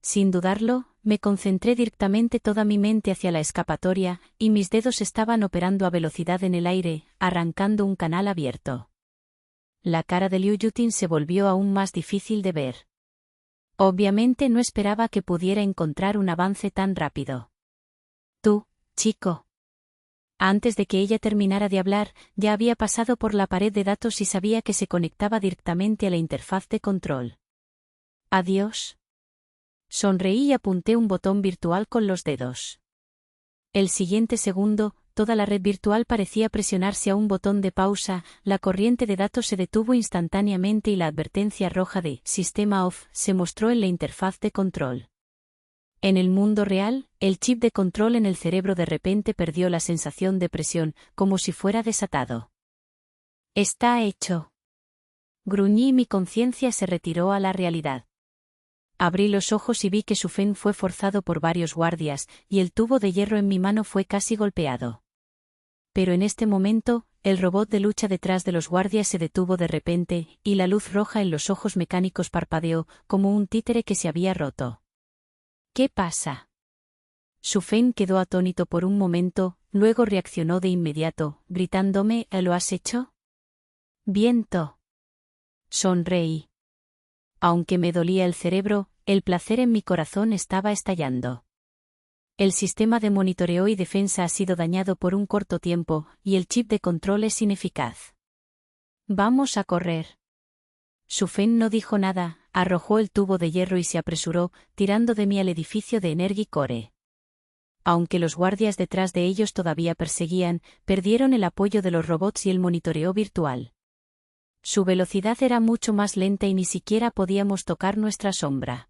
Sin dudarlo, me concentré directamente toda mi mente hacia la escapatoria, y mis dedos estaban operando a velocidad en el aire, arrancando un canal abierto. La cara de Liu Yutin se volvió aún más difícil de ver. Obviamente no esperaba que pudiera encontrar un avance tan rápido. Tú, chico. Antes de que ella terminara de hablar, ya había pasado por la pared de datos y sabía que se conectaba directamente a la interfaz de control. Adiós. Sonreí y apunté un botón virtual con los dedos. El siguiente segundo, toda la red virtual parecía presionarse a un botón de pausa, la corriente de datos se detuvo instantáneamente y la advertencia roja de «Sistema off» se mostró en la interfaz de control. En el mundo real, el chip de control en el cerebro de repente perdió la sensación de presión, como si fuera desatado. «Está hecho». Gruñí y mi conciencia se retiró a la realidad. Abrí los ojos y vi que Sufen fue forzado por varios guardias, y el tubo de hierro en mi mano fue casi golpeado. Pero en este momento, el robot de lucha detrás de los guardias se detuvo de repente, y la luz roja en los ojos mecánicos parpadeó, como un títere que se había roto. ¿Qué pasa? Sufen quedó atónito por un momento, luego reaccionó de inmediato, gritándome, ¿lo has hecho? Viento. Sonreí. Aunque me dolía el cerebro, el placer en mi corazón estaba estallando. El sistema de monitoreo y defensa ha sido dañado por un corto tiempo, y el chip de control es ineficaz. Vamos a correr. Sufen no dijo nada, arrojó el tubo de hierro y se apresuró, tirando de mí al edificio de Energy Core. Aunque los guardias detrás de ellos todavía perseguían, perdieron el apoyo de los robots y el monitoreo virtual. Su velocidad era mucho más lenta y ni siquiera podíamos tocar nuestra sombra.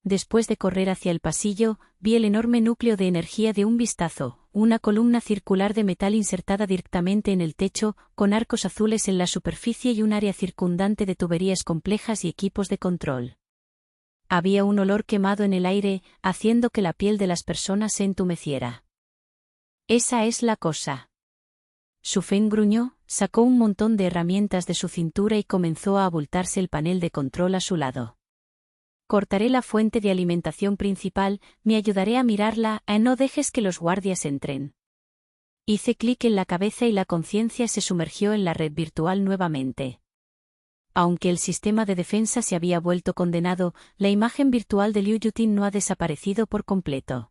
Después de correr hacia el pasillo, vi el enorme núcleo de energía de un vistazo, una columna circular de metal insertada directamente en el techo, con arcos azules en la superficie y un área circundante de tuberías complejas y equipos de control. Había un olor quemado en el aire, haciendo que la piel de las personas se entumeciera. Esa es la cosa. Sufen gruñó, sacó un montón de herramientas de su cintura y comenzó a abultarse el panel de control a su lado. Cortaré la fuente de alimentación principal, me ayudaré a mirarla, no dejes que los guardias entren. Hice clic en la cabeza y la conciencia se sumergió en la red virtual nuevamente. Aunque el sistema de defensa se había vuelto condenado, la imagen virtual de Liu Yutin no ha desaparecido por completo.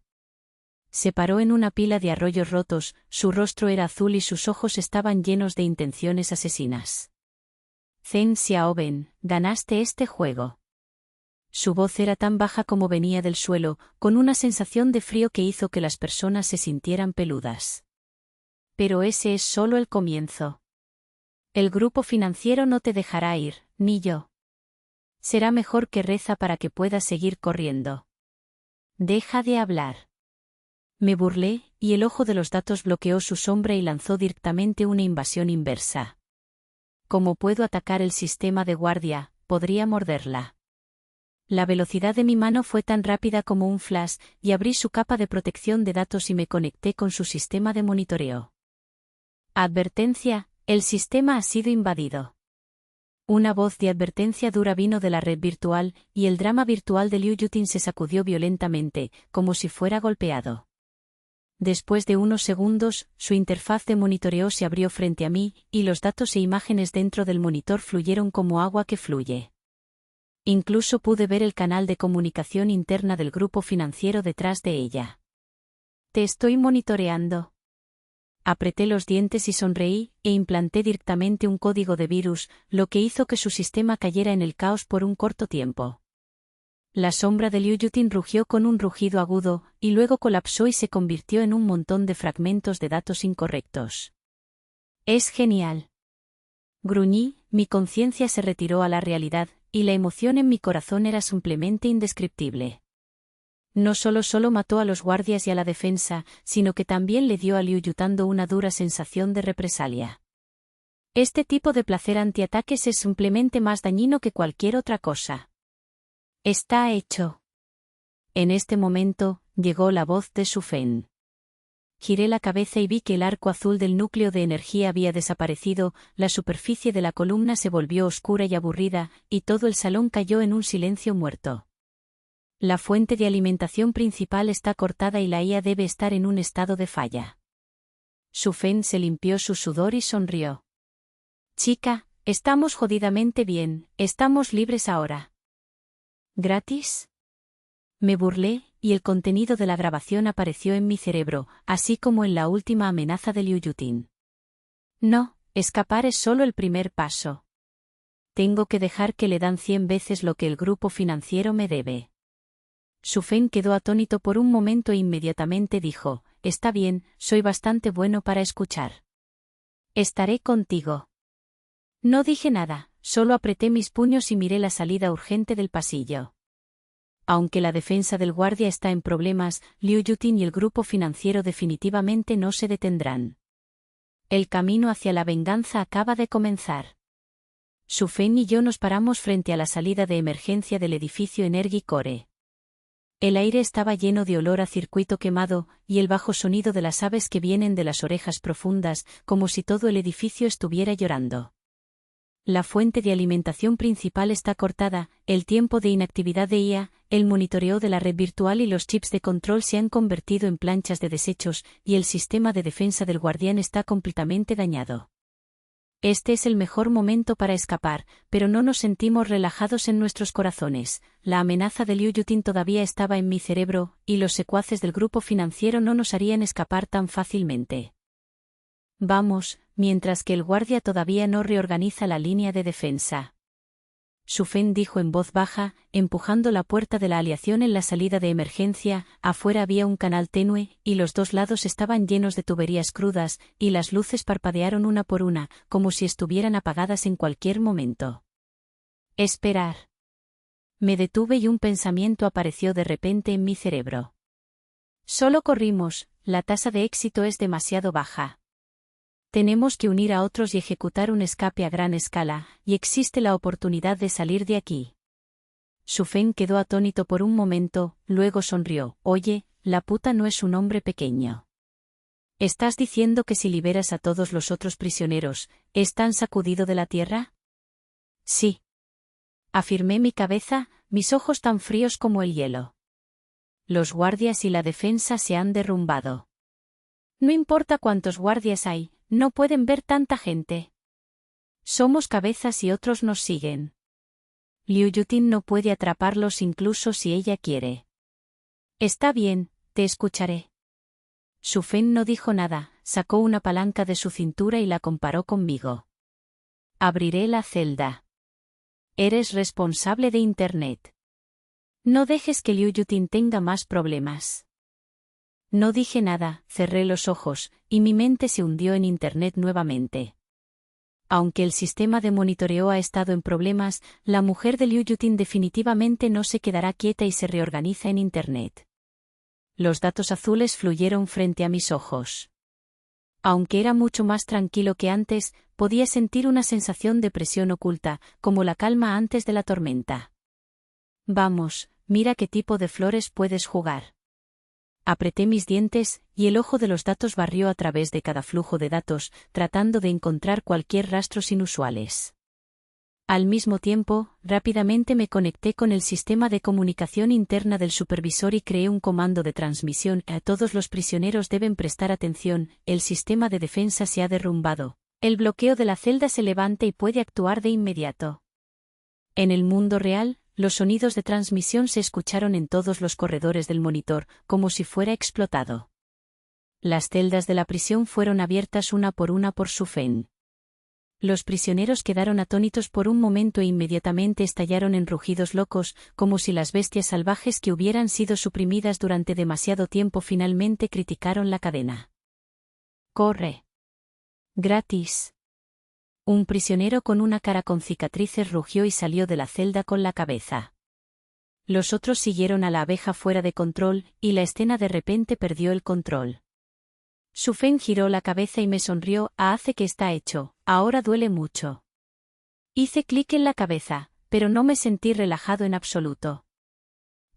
Se paró en una pila de arroyos rotos, su rostro era azul y sus ojos estaban llenos de intenciones asesinas. Zheng Xiaoben, ganaste este juego. Su voz era tan baja como venía del suelo, con una sensación de frío que hizo que las personas se sintieran peludas. Pero ese es solo el comienzo. El grupo financiero no te dejará ir, ni yo. Será mejor que reza para que puedas seguir corriendo. Deja de hablar. Me burlé, y el ojo de los datos bloqueó su sombra y lanzó directamente una invasión inversa. ¿Cómo puedo atacar el sistema de guardia? Podría morderla. La velocidad de mi mano fue tan rápida como un flash, y abrí su capa de protección de datos y me conecté con su sistema de monitoreo. Advertencia, el sistema ha sido invadido. Una voz de advertencia dura vino de la red virtual, y el drama virtual de Liu Yutin se sacudió violentamente, como si fuera golpeado. Después de unos segundos, su interfaz de monitoreo se abrió frente a mí, y los datos e imágenes dentro del monitor fluyeron como agua que fluye. Incluso pude ver el canal de comunicación interna del grupo financiero detrás de ella. Te estoy monitoreando. Apreté los dientes y sonreí, e implanté directamente un código de virus, lo que hizo que su sistema cayera en el caos por un corto tiempo. La sombra de Liu Yutin rugió con un rugido agudo, y luego colapsó y se convirtió en un montón de fragmentos de datos incorrectos. Es genial. Gruñí, mi conciencia se retiró a la realidad, y la emoción en mi corazón era simplemente indescriptible. No solo mató a los guardias y a la defensa, sino que también le dio a Liu Yutin una dura sensación de represalia. Este tipo de placer antiataques es simplemente más dañino que cualquier otra cosa. Está hecho. En este momento, llegó la voz de Sufen. Giré la cabeza y vi que el arco azul del núcleo de energía había desaparecido, la superficie de la columna se volvió oscura y aburrida, y todo el salón cayó en un silencio muerto. La fuente de alimentación principal está cortada y la IA debe estar en un estado de falla. Sufen se limpió su sudor y sonrió. Chica, estamos jodidamente bien, estamos libres ahora. ¿Gratis? Me burlé, y el contenido de la grabación apareció en mi cerebro, así como en la última amenaza de Liu Yutin. No, escapar es solo el primer paso. Tengo que dejar que le dan 100 veces lo que el grupo financiero me debe. Sufen quedó atónito por un momento e inmediatamente dijo, está bien, soy bastante bueno para escuchar. Estaré contigo. No dije nada, solo apreté mis puños y miré la salida urgente del pasillo. Aunque la defensa del guardia está en problemas, Liu Yutin y el grupo financiero definitivamente no se detendrán. El camino hacia la venganza acaba de comenzar. Su Feng y yo nos paramos frente a la salida de emergencia del edificio Energy Core. El aire estaba lleno de olor a circuito quemado, y el bajo sonido de las aves que vienen de las orejas profundas, como si todo el edificio estuviera llorando. La fuente de alimentación principal está cortada, el tiempo de inactividad de IA, el monitoreo de la red virtual y los chips de control se han convertido en planchas de desechos, y el sistema de defensa del guardián está completamente dañado. Este es el mejor momento para escapar, pero no nos sentimos relajados en nuestros corazones. La amenaza de Liu Yutin todavía estaba en mi cerebro, y los secuaces del grupo financiero no nos harían escapar tan fácilmente. Vamos, mientras que el guardia todavía no reorganiza la línea de defensa. Su Feng dijo en voz baja, empujando la puerta de la aleación en la salida de emergencia. Afuera había un canal tenue, y los dos lados estaban llenos de tuberías crudas, y las luces parpadearon una por una, como si estuvieran apagadas en cualquier momento. Esperar. Me detuve y un pensamiento apareció de repente en mi cerebro. Solo corrimos, la tasa de éxito es demasiado baja. Tenemos que unir a otros y ejecutar un escape a gran escala, y existe la oportunidad de salir de aquí. Su Feng quedó atónito por un momento, luego sonrió. Oye, la puta no es un hombre pequeño. ¿Estás diciendo que si liberas a todos los otros prisioneros, están sacudido de la tierra? Sí. Afirmé mi cabeza, mis ojos tan fríos como el hielo. Los guardias y la defensa se han derrumbado. No importa cuántos guardias hay, no pueden ver tanta gente. Somos cabezas y otros nos siguen. Liu Yutin no puede atraparlos incluso si ella quiere. Está bien, te escucharé. Su Feng no dijo nada, sacó una palanca de su cintura y la comparó conmigo. Abriré la celda. Eres responsable de Internet. No dejes que Liu Yutin tenga más problemas. No dije nada, cerré los ojos, y mi mente se hundió en Internet nuevamente. Aunque el sistema de monitoreo ha estado en problemas, la mujer de Liu Yutin definitivamente no se quedará quieta y se reorganiza en Internet. Los datos azules fluyeron frente a mis ojos. Aunque era mucho más tranquilo que antes, podía sentir una sensación de presión oculta, como la calma antes de la tormenta. Vamos, mira qué tipo de flores puedes jugar. Apreté mis dientes, y el ojo de los datos barrió a través de cada flujo de datos, tratando de encontrar cualquier rastros inusuales. Al mismo tiempo, rápidamente me conecté con el sistema de comunicación interna del supervisor y creé un comando de transmisión. A todos los prisioneros deben prestar atención, el sistema de defensa se ha derrumbado. El bloqueo de la celda se levanta y puede actuar de inmediato. En el mundo real, los sonidos de transmisión se escucharon en todos los corredores del monitor, como si fuera explotado. Las celdas de la prisión fueron abiertas una por Su Feng. Los prisioneros quedaron atónitos por un momento e inmediatamente estallaron en rugidos locos, como si las bestias salvajes que hubieran sido suprimidas durante demasiado tiempo finalmente criticaron la cadena. ¡Corre! Gratis. Un prisionero con una cara con cicatrices rugió y salió de la celda con la cabeza. Los otros siguieron a la abeja fuera de control, y la escena de repente perdió el control. Su Feng giró la cabeza y me sonrió. Hace que está hecho, ahora duele mucho. Hice clic en la cabeza, pero no me sentí relajado en absoluto.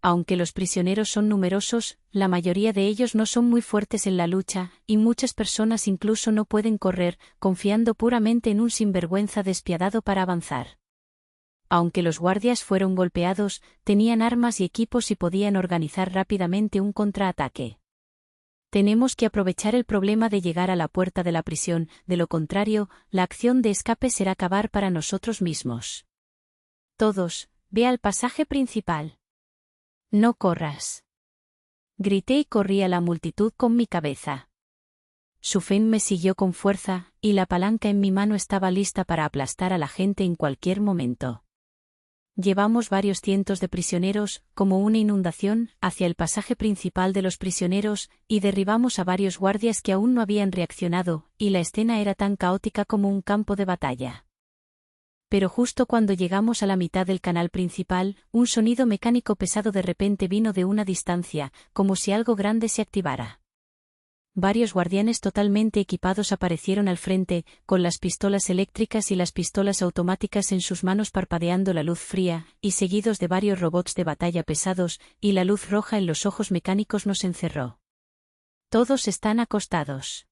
Aunque los prisioneros son numerosos, la mayoría de ellos no son muy fuertes en la lucha, y muchas personas incluso no pueden correr, confiando puramente en un sinvergüenza despiadado para avanzar. Aunque los guardias fueron golpeados, tenían armas y equipos y podían organizar rápidamente un contraataque. Tenemos que aprovechar el problema de llegar a la puerta de la prisión, de lo contrario, la acción de escape será acabar para nosotros mismos. Todos, ve al pasaje principal. No corras. Grité y corrí a la multitud con mi cabeza. Su Feng me siguió con fuerza, y la palanca en mi mano estaba lista para aplastar a la gente en cualquier momento. Llevamos varios cientos de prisioneros, como una inundación, hacia el pasaje principal de los prisioneros, y derribamos a varios guardias que aún no habían reaccionado, y la escena era tan caótica como un campo de batalla. Pero justo cuando llegamos a la mitad del canal principal, un sonido mecánico pesado de repente vino de una distancia, como si algo grande se activara. Varios guardianes totalmente equipados aparecieron al frente, con las pistolas eléctricas y las pistolas automáticas en sus manos parpadeando la luz fría, y seguidos de varios robots de batalla pesados, y la luz roja en los ojos mecánicos nos encerró. Todos están acostados.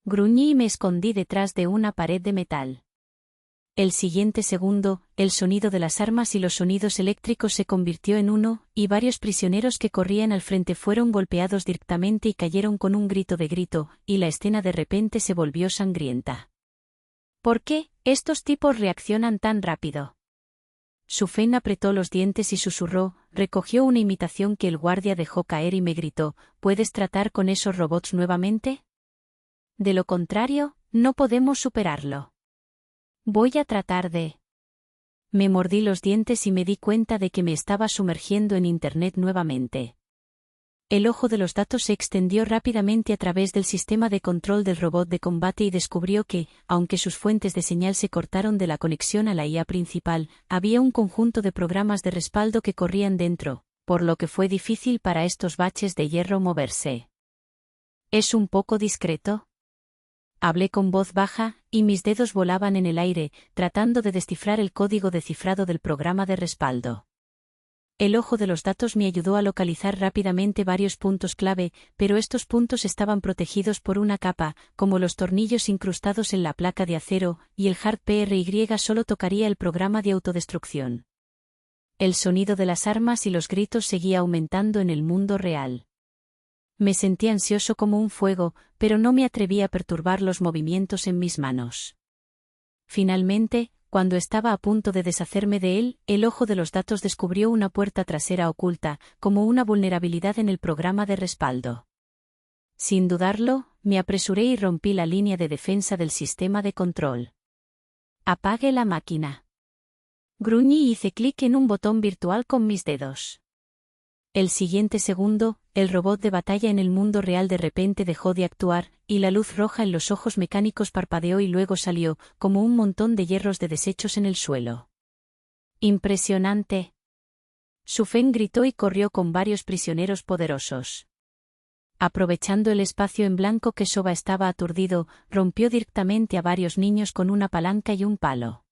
Gruñí y me escondí detrás de una pared de metal. El siguiente segundo, el sonido de las armas y los sonidos eléctricos se convirtió en uno, y varios prisioneros que corrían al frente fueron golpeados directamente y cayeron con un grito, y la escena de repente se volvió sangrienta. ¿Por qué estos tipos reaccionan tan rápido? Sufen apretó los dientes y susurró, recogió una imitación que el guardia dejó caer y me gritó, ¿puedes tratar con esos robots nuevamente? De lo contrario, no podemos superarlo. Voy a tratar de... Me mordí los dientes y me di cuenta de que me estaba sumergiendo en Internet nuevamente. El ojo de los datos se extendió rápidamente a través del sistema de control del robot de combate y descubrió que, aunque sus fuentes de señal se cortaron de la conexión a la IA principal, había un conjunto de programas de respaldo que corrían dentro, por lo que fue difícil para estos baches de hierro moverse. ¿Es un poco discreto? Hablé con voz baja, y mis dedos volaban en el aire, tratando de descifrar el código de cifrado del programa de respaldo. El ojo de los datos me ayudó a localizar rápidamente varios puntos clave, pero estos puntos estaban protegidos por una capa, como los tornillos incrustados en la placa de acero, y el hard PRY solo tocaría el programa de autodestrucción. El sonido de las armas y los gritos seguía aumentando en el mundo real. Me sentí ansioso como un fuego, pero no me atreví a perturbar los movimientos en mis manos. Finalmente, cuando estaba a punto de deshacerme de él, el ojo de los datos descubrió una puerta trasera oculta, como una vulnerabilidad en el programa de respaldo. Sin dudarlo, me apresuré y rompí la línea de defensa del sistema de control. Apague la máquina. Gruñí y hice clic en un botón virtual con mis dedos. El siguiente segundo, el robot de batalla en el mundo real de repente dejó de actuar, y la luz roja en los ojos mecánicos parpadeó y luego salió, como un montón de hierros de desechos en el suelo. ¡Impresionante! Sufen gritó y corrió con varios prisioneros poderosos. Aprovechando el espacio en blanco que Soba estaba aturdido, rompió directamente a varios niños con una palanca y un palo.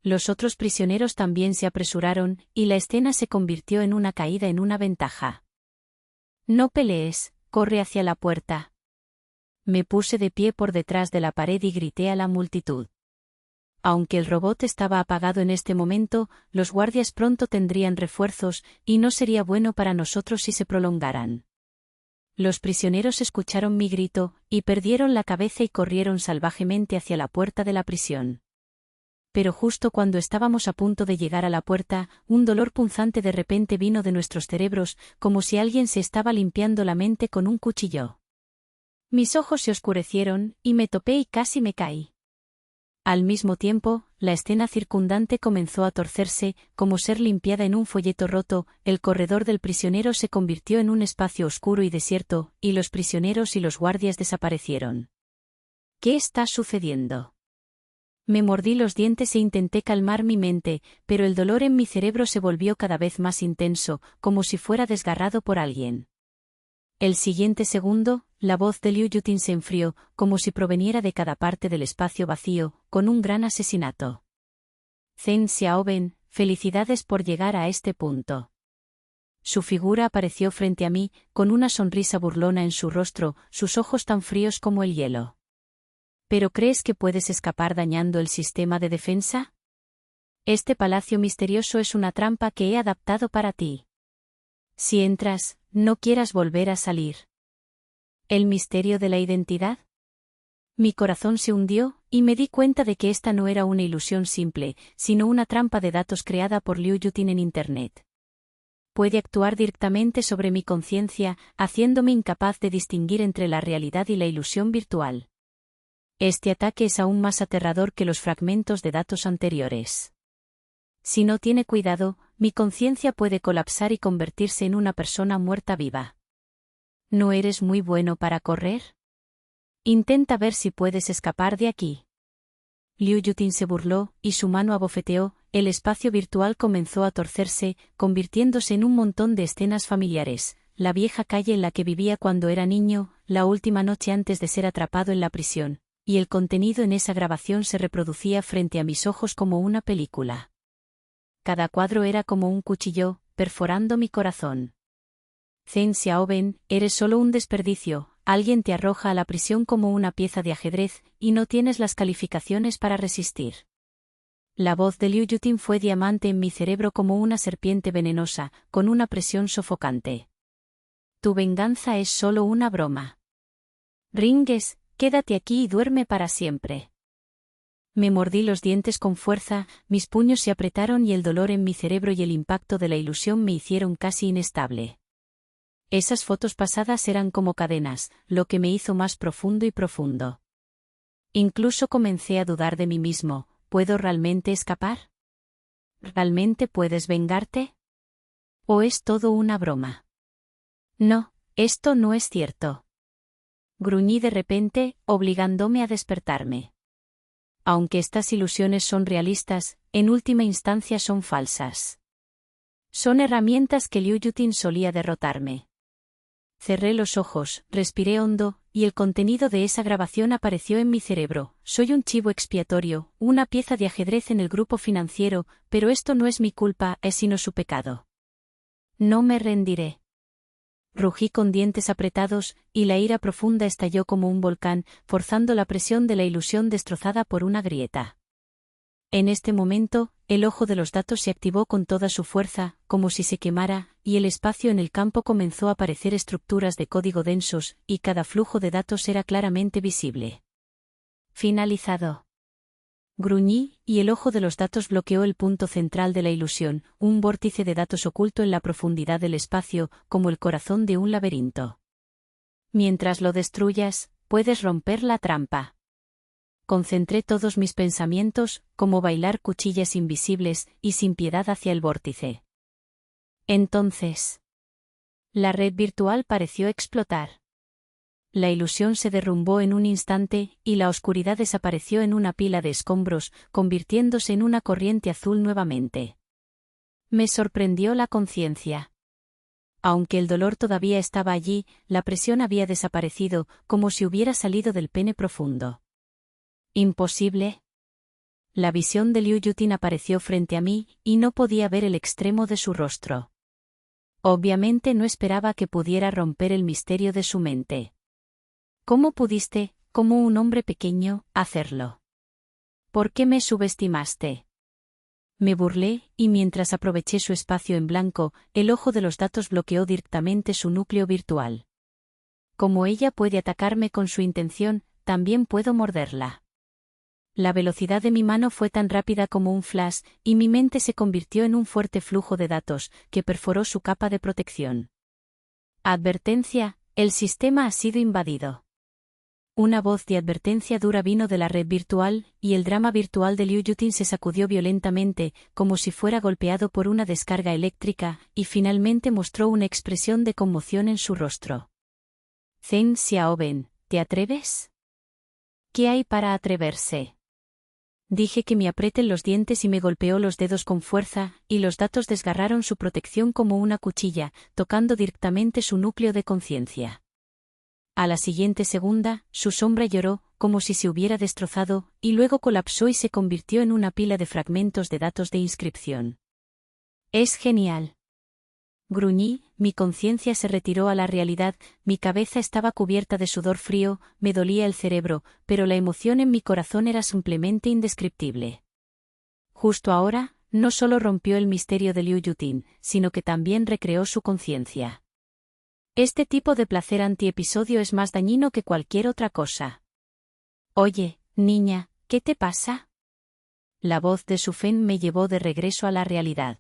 Los otros prisioneros también se apresuraron, y la escena se convirtió en una caída en una ventaja. No pelees, corre hacia la puerta. Me puse de pie por detrás de la pared y grité a la multitud. Aunque el robot estaba apagado en este momento, los guardias pronto tendrían refuerzos, y no sería bueno para nosotros si se prolongaran. Los prisioneros escucharon mi grito, y perdieron la cabeza y corrieron salvajemente hacia la puerta de la prisión. Pero justo cuando estábamos a punto de llegar a la puerta, un dolor punzante de repente vino de nuestros cerebros, como si alguien se estaba limpiando la mente con un cuchillo. Mis ojos se oscurecieron, y me topé y casi me caí. Al mismo tiempo, la escena circundante comenzó a torcerse, como ser limpiada en un folleto roto, el corredor del prisionero se convirtió en un espacio oscuro y desierto, y los prisioneros y los guardias desaparecieron. ¿Qué está sucediendo? Me mordí los dientes e intenté calmar mi mente, pero el dolor en mi cerebro se volvió cada vez más intenso, como si fuera desgarrado por alguien. El siguiente segundo, la voz de Liu Yutin se enfrió, como si proveniera de cada parte del espacio vacío, con un gran asesinato. Zheng Xiaoben, felicidades por llegar a este punto. Su figura apareció frente a mí, con una sonrisa burlona en su rostro, sus ojos tan fríos como el hielo. ¿Pero crees que puedes escapar dañando el sistema de defensa? Este palacio misterioso es una trampa que he adaptado para ti. Si entras, no quieras volver a salir. ¿El misterio de la identidad? Mi corazón se hundió, y me di cuenta de que esta no era una ilusión simple, sino una trampa de datos creada por Liu Yutin en Internet. Puede actuar directamente sobre mi conciencia, haciéndome incapaz de distinguir entre la realidad y la ilusión virtual. Este ataque es aún más aterrador que los fragmentos de datos anteriores. Si no tiene cuidado, mi conciencia puede colapsar y convertirse en una persona muerta viva. ¿No eres muy bueno para correr? Intenta ver si puedes escapar de aquí. Liu Yutin se burló, y su mano abofeteó, el espacio virtual comenzó a torcerse, convirtiéndose en un montón de escenas familiares, la vieja calle en la que vivía cuando era niño, la última noche antes de ser atrapado en la prisión, y el contenido en esa grabación se reproducía frente a mis ojos como una película. Cada cuadro era como un cuchillo, perforando mi corazón. Zheng Xiaoben, eres solo un desperdicio, alguien te arroja a la prisión como una pieza de ajedrez, y no tienes las calificaciones para resistir. La voz de Liu Yutin fue diamante en mi cerebro como una serpiente venenosa, con una presión sofocante. Tu venganza es solo una broma. Ringes, quédate aquí y duerme para siempre. Me mordí los dientes con fuerza, mis puños se apretaron y el dolor en mi cerebro y el impacto de la ilusión me hicieron casi inestable. Esas fotos pasadas eran como cadenas, lo que me hizo más profundo y profundo. Incluso comencé a dudar de mí mismo, ¿puedo realmente escapar? ¿Realmente puedes vengarte? ¿O es todo una broma? No, esto no es cierto. Gruñí de repente, obligándome a despertarme. Aunque estas ilusiones son realistas, en última instancia son falsas. Son herramientas que Liu Yutin solía derrotarme. Cerré los ojos, respiré hondo, y el contenido de esa grabación apareció en mi cerebro. Soy un chivo expiatorio, una pieza de ajedrez en el grupo financiero, pero esto no es mi culpa, es sino su pecado. No me rendiré. Rugí con dientes apretados, y la ira profunda estalló como un volcán, forzando la presión de la ilusión destrozada por una grieta. En este momento, el ojo de los datos se activó con toda su fuerza, como si se quemara, y el espacio en el campo comenzó a aparecer estructuras de código densos, y cada flujo de datos era claramente visible. Finalizado. Gruñí, y el ojo de los datos bloqueó el punto central de la ilusión, un vórtice de datos oculto en la profundidad del espacio, como el corazón de un laberinto. Mientras lo destruyas, puedes romper la trampa. Concentré todos mis pensamientos, como bailar cuchillas invisibles, y sin piedad hacia el vórtice. Entonces, la red virtual pareció explotar. La ilusión se derrumbó en un instante, y la oscuridad desapareció en una pila de escombros, convirtiéndose en una corriente azul nuevamente. Me sorprendió la conciencia. Aunque el dolor todavía estaba allí, la presión había desaparecido, como si hubiera salido del pene profundo. ¿Imposible? La visión de Liu Yutin apareció frente a mí, y no podía ver el extremo de su rostro. Obviamente no esperaba que pudiera romper el misterio de su mente. ¿Cómo pudiste, como un hombre pequeño, hacerlo? ¿Por qué me subestimaste? Me burlé, y mientras aproveché su espacio en blanco, el ojo de los datos bloqueó directamente su núcleo virtual. Como ella puede atacarme con su intención, también puedo morderla. La velocidad de mi mano fue tan rápida como un flash, y mi mente se convirtió en un fuerte flujo de datos, que perforó su capa de protección. Advertencia, el sistema ha sido invadido. Una voz de advertencia dura vino de la red virtual, y el drama virtual de Liu Yutin se sacudió violentamente, como si fuera golpeado por una descarga eléctrica, y finalmente mostró una expresión de conmoción en su rostro. Zheng Xiaoben, ¿te atreves? ¿Qué hay para atreverse? Dije que me aprieten los dientes y me golpeó los dedos con fuerza, y los datos desgarraron su protección como una cuchilla, tocando directamente su núcleo de conciencia. A la siguiente segunda, su sombra lloró, como si se hubiera destrozado, y luego colapsó y se convirtió en una pila de fragmentos de datos de inscripción. Es genial. Gruñí, mi conciencia se retiró a la realidad, mi cabeza estaba cubierta de sudor frío, me dolía el cerebro, pero la emoción en mi corazón era simplemente indescriptible. Justo ahora, no solo rompió el misterio de Liu Yutin, sino que también recreó su conciencia. Este tipo de placer antiepisodio es más dañino que cualquier otra cosa. Oye, niña, ¿qué te pasa? La voz de Su Fen me llevó de regreso a la realidad.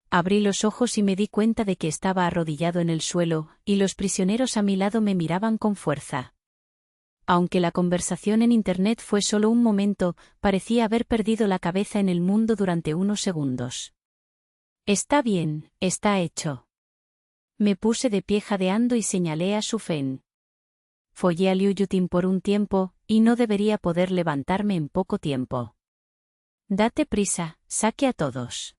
Abrí los ojos y me di cuenta de que estaba arrodillado en el suelo, y los prisioneros a mi lado me miraban con fuerza. Aunque la conversación en Internet fue solo un momento, parecía haber perdido la cabeza en el mundo durante unos segundos. Está bien, está hecho. Me puse de pie jadeando y señalé a Sufen. Follé a Liu Yutin por un tiempo, y no debería poder levantarme en poco tiempo. Date prisa, saque a todos.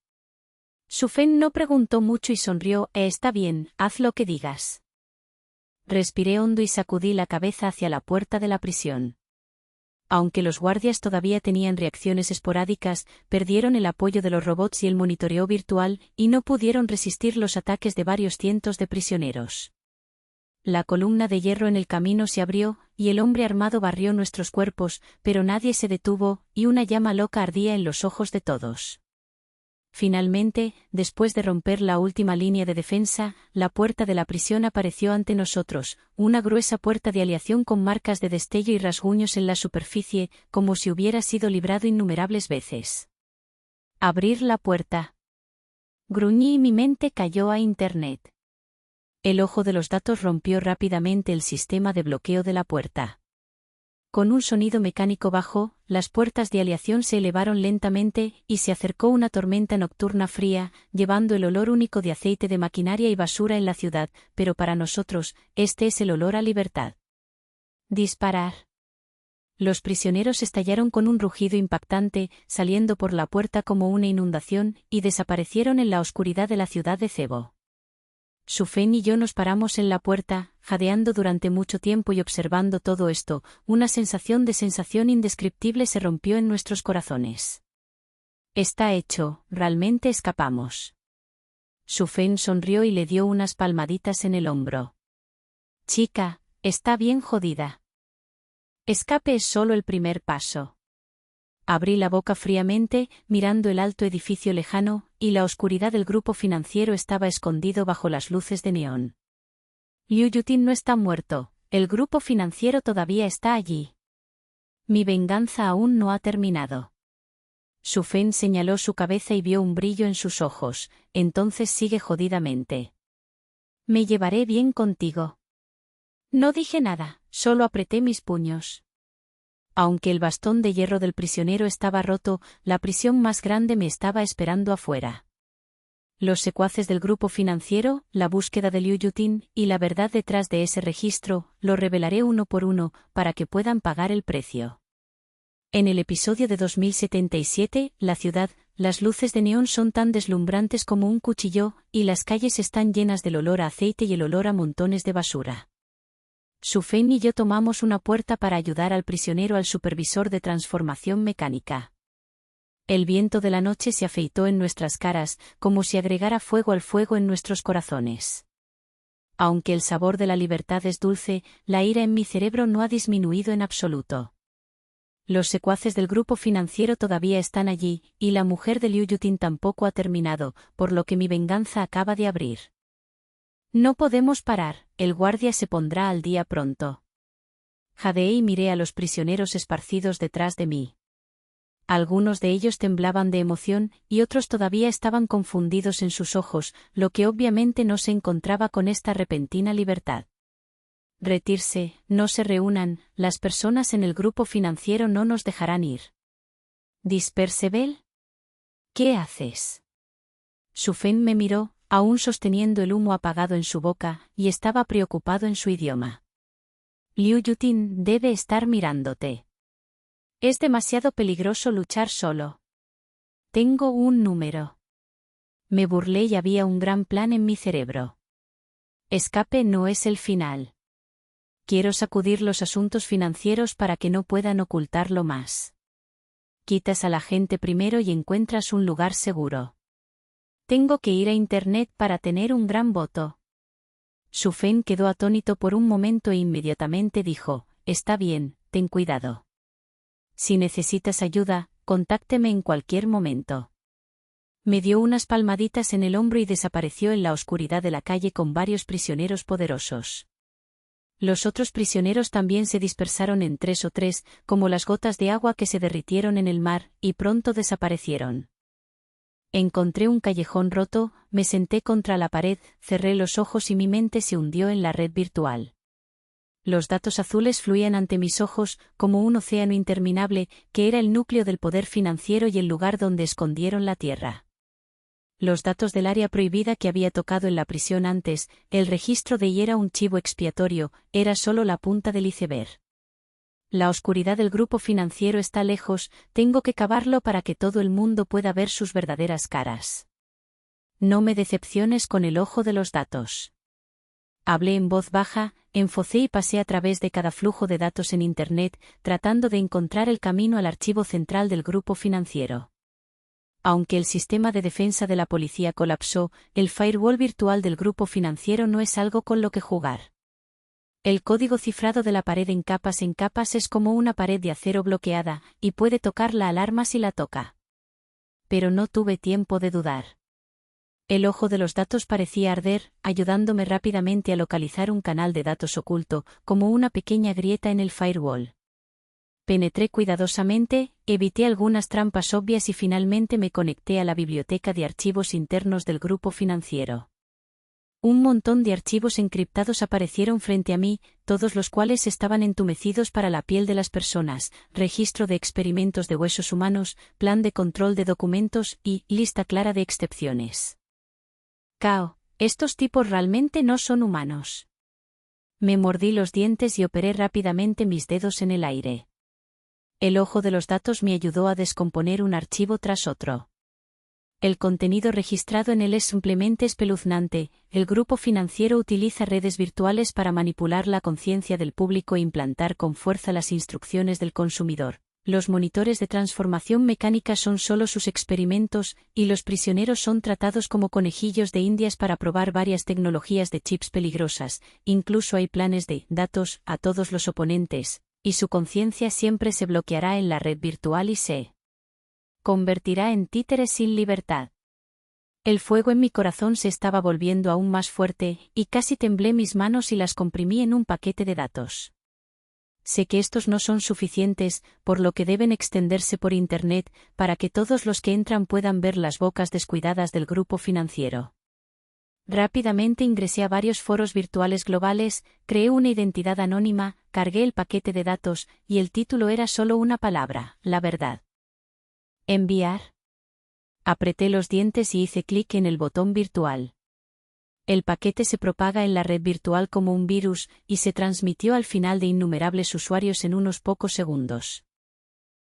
Sufen no preguntó mucho y sonrió. Está bien, haz lo que digas. Respiré hondo y sacudí la cabeza hacia la puerta de la prisión. Aunque los guardias todavía tenían reacciones esporádicas, perdieron el apoyo de los robots y el monitoreo virtual, y no pudieron resistir los ataques de varios cientos de prisioneros. La columna de hierro en el camino se abrió, y el hombre armado barrió nuestros cuerpos, pero nadie se detuvo, y una llama loca ardía en los ojos de todos. Finalmente, después de romper la última línea de defensa, la puerta de la prisión apareció ante nosotros, una gruesa puerta de aleación con marcas de destello y rasguños en la superficie, como si hubiera sido librado innumerables veces. Abrir la puerta. Gruñí y mi mente cayó a Internet. El ojo de los datos rompió rápidamente el sistema de bloqueo de la puerta. Con un sonido mecánico bajo, las puertas de aleación se elevaron lentamente, y se acercó una tormenta nocturna fría, llevando el olor único de aceite de maquinaria y basura en la ciudad, pero para nosotros, este es el olor a libertad. Disparar. Los prisioneros estallaron con un rugido impactante, saliendo por la puerta como una inundación, y desaparecieron en la oscuridad de la ciudad de Cebo. Sufen y yo nos paramos en la puerta, jadeando durante mucho tiempo y observando todo esto. Una sensación indescriptible se rompió en nuestros corazones. Está hecho, realmente escapamos. Sufen sonrió y le dio unas palmaditas en el hombro. Chica, está bien jodida. Escape es solo el primer paso. Abrí la boca fríamente, mirando el alto edificio lejano, y la oscuridad del grupo financiero estaba escondido bajo las luces de neón. Liu Yutin no está muerto, el grupo financiero todavía está allí. Mi venganza aún no ha terminado. Sufen señaló su cabeza y vio un brillo en sus ojos, entonces sigue jodidamente. Me llevaré bien contigo. No dije nada, solo apreté mis puños. Aunque el bastón de hierro del prisionero estaba roto, la prisión más grande me estaba esperando afuera. Los secuaces del grupo financiero, la búsqueda de Liu Yutin, y la verdad detrás de ese registro, lo revelaré uno por uno, para que puedan pagar el precio. En el episodio de 2077, la ciudad, las luces de neón son tan deslumbrantes como un cuchillo, y las calles están llenas del olor a aceite y el olor a montones de basura. Sufen y yo tomamos una puerta para ayudar al prisionero al supervisor de transformación mecánica. El viento de la noche se afeitó en nuestras caras, como si agregara fuego al fuego en nuestros corazones. Aunque el sabor de la libertad es dulce, la ira en mi cerebro no ha disminuido en absoluto. Los secuaces del grupo financiero todavía están allí, y la mujer de Liu Yutin tampoco ha terminado, por lo que mi venganza acaba de abrir. No podemos parar, el guardia se pondrá al día pronto. Jadeé y miré a los prisioneros esparcidos detrás de mí. Algunos de ellos temblaban de emoción, y otros todavía estaban confundidos en sus ojos, lo que obviamente no se encontraba con esta repentina libertad. Retirse, no se reúnan, las personas en el grupo financiero no nos dejarán ir. ¿Dispersebel? ¿Qué haces? Sufen me miró, aún sosteniendo el humo apagado en su boca, y estaba preocupado en su idioma. Liu Yutin debe estar mirándote. Es demasiado peligroso luchar solo. Tengo un número. Me burlé y había un gran plan en mi cerebro. Escape no es el final. Quiero sacudir los asuntos financieros para que no puedan ocultarlo más. Quitas a la gente primero y encuentras un lugar seguro. Tengo que ir a Internet para tener un gran voto. Sufen quedó atónito por un momento e inmediatamente dijo, está bien, ten cuidado. Si necesitas ayuda, contácteme en cualquier momento. Me dio unas palmaditas en el hombro y desapareció en la oscuridad de la calle con varios prisioneros poderosos. Los otros prisioneros también se dispersaron en 3 o 3, como las gotas de agua que se derritieron en el mar, y pronto desaparecieron. Encontré un callejón roto, me senté contra la pared, cerré los ojos y mi mente se hundió en la red virtual. Los datos azules fluían ante mis ojos, como un océano interminable, que era el núcleo del poder financiero y el lugar donde escondieron la tierra. Los datos del área prohibida que había tocado en la prisión antes, el registro de y era un chivo expiatorio, era solo la punta del iceberg. La oscuridad del grupo financiero está lejos, tengo que cavarlo para que todo el mundo pueda ver sus verdaderas caras. No me decepciones con el ojo de los datos. Hablé en voz baja, enfocé y pasé a través de cada flujo de datos en Internet, tratando de encontrar el camino al archivo central del grupo financiero. Aunque el sistema de defensa de la policía colapsó, el firewall virtual del grupo financiero no es algo con lo que jugar. El código cifrado de la pared en capas es como una pared de acero bloqueada, y puede tocar la alarma si la toca. Pero no tuve tiempo de dudar. El ojo de los datos parecía arder, ayudándome rápidamente a localizar un canal de datos oculto, como una pequeña grieta en el firewall. Penetré cuidadosamente, evité algunas trampas obvias y finalmente me conecté a la biblioteca de archivos internos del grupo financiero. Un montón de archivos encriptados aparecieron frente a mí, todos los cuales estaban entumecidos para la piel de las personas, registro de experimentos de huesos humanos, plan de control de documentos y lista clara de excepciones. Estos tipos realmente no son humanos. Me mordí los dientes y operé rápidamente mis dedos en el aire. El ojo de los datos me ayudó a descomponer un archivo tras otro. El contenido registrado en él es simplemente espeluznante. El grupo financiero utiliza redes virtuales para manipular la conciencia del público e implantar con fuerza las instrucciones del consumidor. Los monitores de transformación mecánica son solo sus experimentos, y los prisioneros son tratados como conejillos de indias para probar varias tecnologías de chips peligrosas. Incluso hay planes de datos a todos los oponentes, y su conciencia siempre se bloqueará en la red virtual y se convertirá en títeres sin libertad. El fuego en mi corazón se estaba volviendo aún más fuerte, y casi temblé mis manos y las comprimí en un paquete de datos. Sé que estos no son suficientes, por lo que deben extenderse por Internet, para que todos los que entran puedan ver las bocas descuidadas del grupo financiero. Rápidamente ingresé a varios foros virtuales globales, creé una identidad anónima, cargué el paquete de datos, y el título era solo una palabra: la verdad. ¿Enviar? Apreté los dientes y hice clic en el botón virtual. El paquete se propaga en la red virtual como un virus, y se transmitió al final de innumerables usuarios en unos pocos segundos.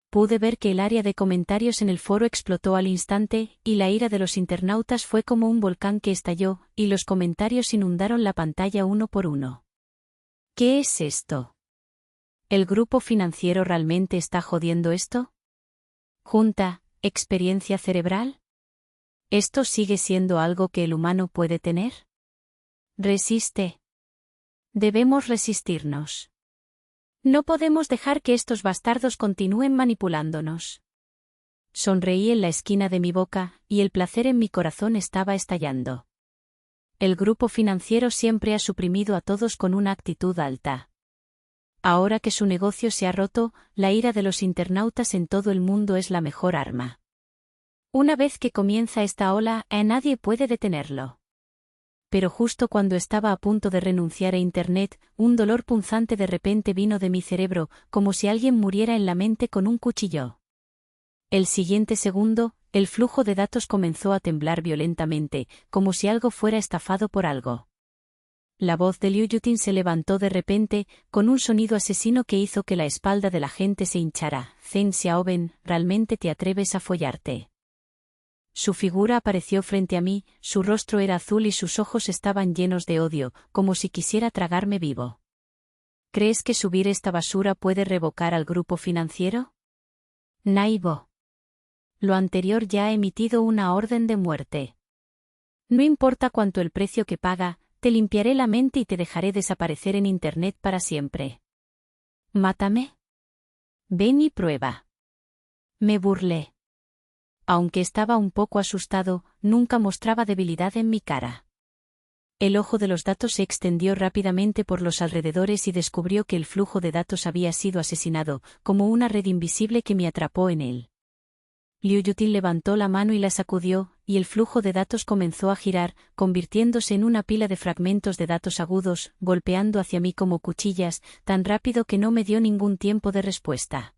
Pude ver que el área de comentarios en el foro explotó al instante, y la ira de los internautas fue como un volcán que estalló, y los comentarios inundaron la pantalla uno por uno. ¿Qué es esto? ¿El grupo financiero realmente está jodiendo esto? Junta, ¿experiencia cerebral? ¿Esto sigue siendo algo que el humano puede tener? Resiste. Debemos resistirnos. No podemos dejar que estos bastardos continúen manipulándonos. Sonreí en la esquina de mi boca, y el placer en mi corazón estaba estallando. El grupo financiero siempre ha suprimido a todos con una actitud alta. Ahora que su negocio se ha roto, la ira de los internautas en todo el mundo es la mejor arma. Una vez que comienza esta ola, nadie puede detenerlo. Pero justo cuando estaba a punto de renunciar a Internet, un dolor punzante de repente vino de mi cerebro, como si alguien muriera en la mente con un cuchillo. El siguiente segundo, el flujo de datos comenzó a temblar violentamente, como si algo fuera estafado por algo. La voz de Liu Yutin se levantó de repente, con un sonido asesino que hizo que la espalda de la gente se hinchara. Zheng Xiaoben, ¿realmente te atreves a follarte? Su figura apareció frente a mí, su rostro era azul y sus ojos estaban llenos de odio, como si quisiera tragarme vivo. ¿Crees que subir esta basura puede revocar al grupo financiero? Naivo. Lo anterior ya ha emitido una orden de muerte. No importa cuánto el precio que paga, te limpiaré la mente y te dejaré desaparecer en Internet para siempre. ¿Mátame? Ven y prueba. Me burlé. Aunque estaba un poco asustado, nunca mostraba debilidad en mi cara. El ojo de los datos se extendió rápidamente por los alrededores y descubrió que el flujo de datos había sido asesinado, como una red invisible que me atrapó en él. Liu Yutin levantó la mano y la sacudió, y el flujo de datos comenzó a girar, convirtiéndose en una pila de fragmentos de datos agudos, golpeando hacia mí como cuchillas, tan rápido que no me dio ningún tiempo de respuesta.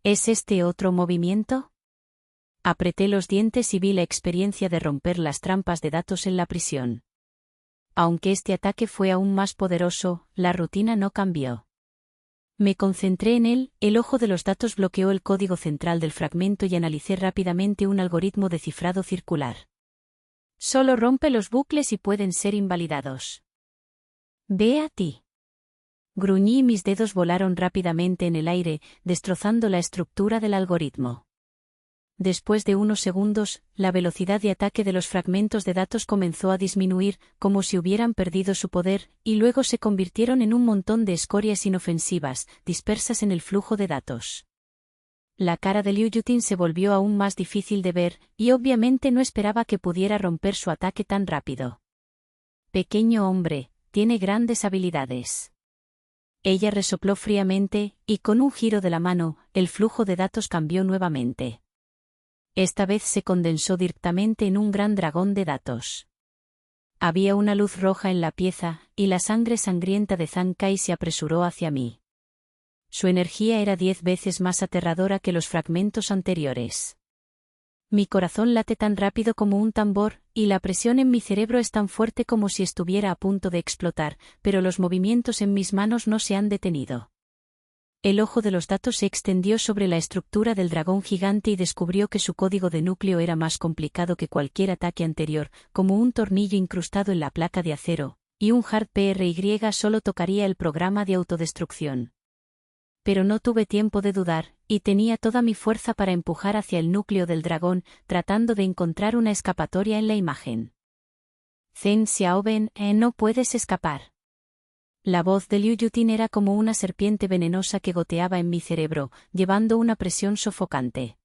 ¿Es este otro movimiento? Apreté los dientes y vi la experiencia de romper las trampas de datos en la prisión. Aunque este ataque fue aún más poderoso, la rutina no cambió. Me concentré en él, el ojo de los datos bloqueó el código central del fragmento y analicé rápidamente un algoritmo de cifrado circular. Solo rompe los bucles y pueden ser invalidados. Ve a ti. Gruñí y mis dedos volaron rápidamente en el aire, destrozando la estructura del algoritmo. Después de unos segundos, la velocidad de ataque de los fragmentos de datos comenzó a disminuir, como si hubieran perdido su poder, y luego se convirtieron en un montón de escorias inofensivas, dispersas en el flujo de datos. La cara de Liu Yutin se volvió aún más difícil de ver, y obviamente no esperaba que pudiera romper su ataque tan rápido. Pequeño hombre, tiene grandes habilidades. Ella resopló fríamente, y con un giro de la mano, el flujo de datos cambió nuevamente. Esta vez se condensó directamente en un gran dragón de datos. Había una luz roja en la pieza, y la sangre sangrienta de Zhang Kai se apresuró hacia mí. Su energía era 10 veces más aterradora que los fragmentos anteriores. Mi corazón late tan rápido como un tambor, y la presión en mi cerebro es tan fuerte como si estuviera a punto de explotar, pero los movimientos en mis manos no se han detenido. El ojo de los datos se extendió sobre la estructura del dragón gigante y descubrió que su código de núcleo era más complicado que cualquier ataque anterior, como un tornillo incrustado en la placa de acero, y un hard PRY solo tocaría el programa de autodestrucción. Pero no tuve tiempo de dudar, y tenía toda mi fuerza para empujar hacia el núcleo del dragón, tratando de encontrar una escapatoria en la imagen. Zheng Xiaoben, no puedes escapar. La voz de Liu Yutin era como una serpiente venenosa que goteaba en mi cerebro, llevando una presión sofocante.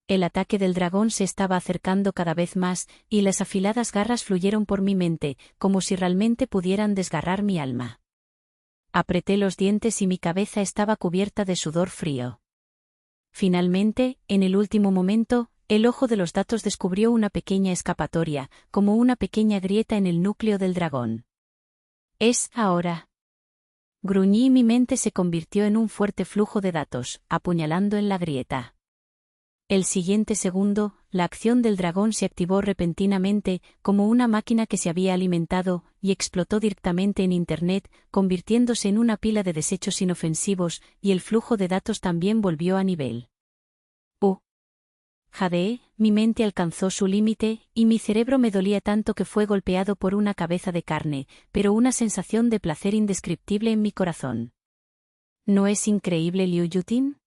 El ataque del dragón se estaba acercando cada vez más, y las afiladas garras fluyeron por mi mente, como si realmente pudieran desgarrar mi alma. Apreté los dientes y mi cabeza estaba cubierta de sudor frío. Finalmente, en el último momento, el ojo de los datos descubrió una pequeña escapatoria, como una pequeña grieta en el núcleo del dragón. Es ahora. Gruñí y mi mente se convirtió en un fuerte flujo de datos, apuñalando en la grieta. El siguiente segundo, la acción del dragón se activó repentinamente, como una máquina que se había alimentado, y explotó directamente en Internet, convirtiéndose en una pila de desechos inofensivos, y el flujo de datos también volvió a nivel. Jadeé, mi mente alcanzó su límite, y mi cerebro me dolía tanto que fue golpeado por una cabeza de carne, pero una sensación de placer indescriptible en mi corazón. ¿No es increíble, Liu Yutin?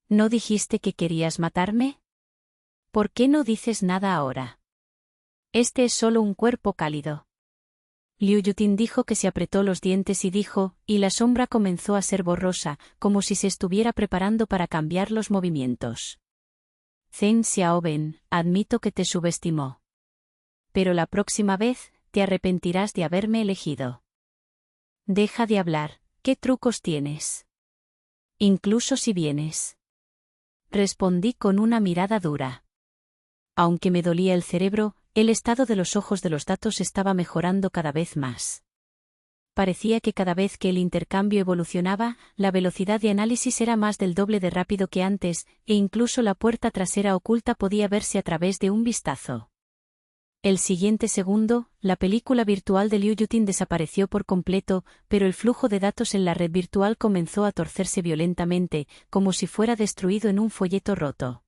¿No dijiste que querías matarme? ¿Por qué no dices nada ahora? Este es solo un cuerpo cálido. Liu Yutin dijo que se apretó los dientes y dijo, y la sombra comenzó a ser borrosa, como si se estuviera preparando para cambiar los movimientos. Zheng Xiaoben, admito que te subestimó. Pero la próxima vez, te arrepentirás de haberme elegido. Deja de hablar, ¿qué trucos tienes? Incluso si vienes. Respondí con una mirada dura. Aunque me dolía el cerebro, el estado de los ojos de los datos estaba mejorando cada vez más. Parecía que cada vez que el intercambio evolucionaba, la velocidad de análisis era más del doble de rápido que antes, e incluso la puerta trasera oculta podía verse a través de un vistazo. El siguiente segundo, la película virtual de Liu Yutin desapareció por completo, pero el flujo de datos en la red virtual comenzó a torcerse violentamente, como si fuera destruido en un folleto roto.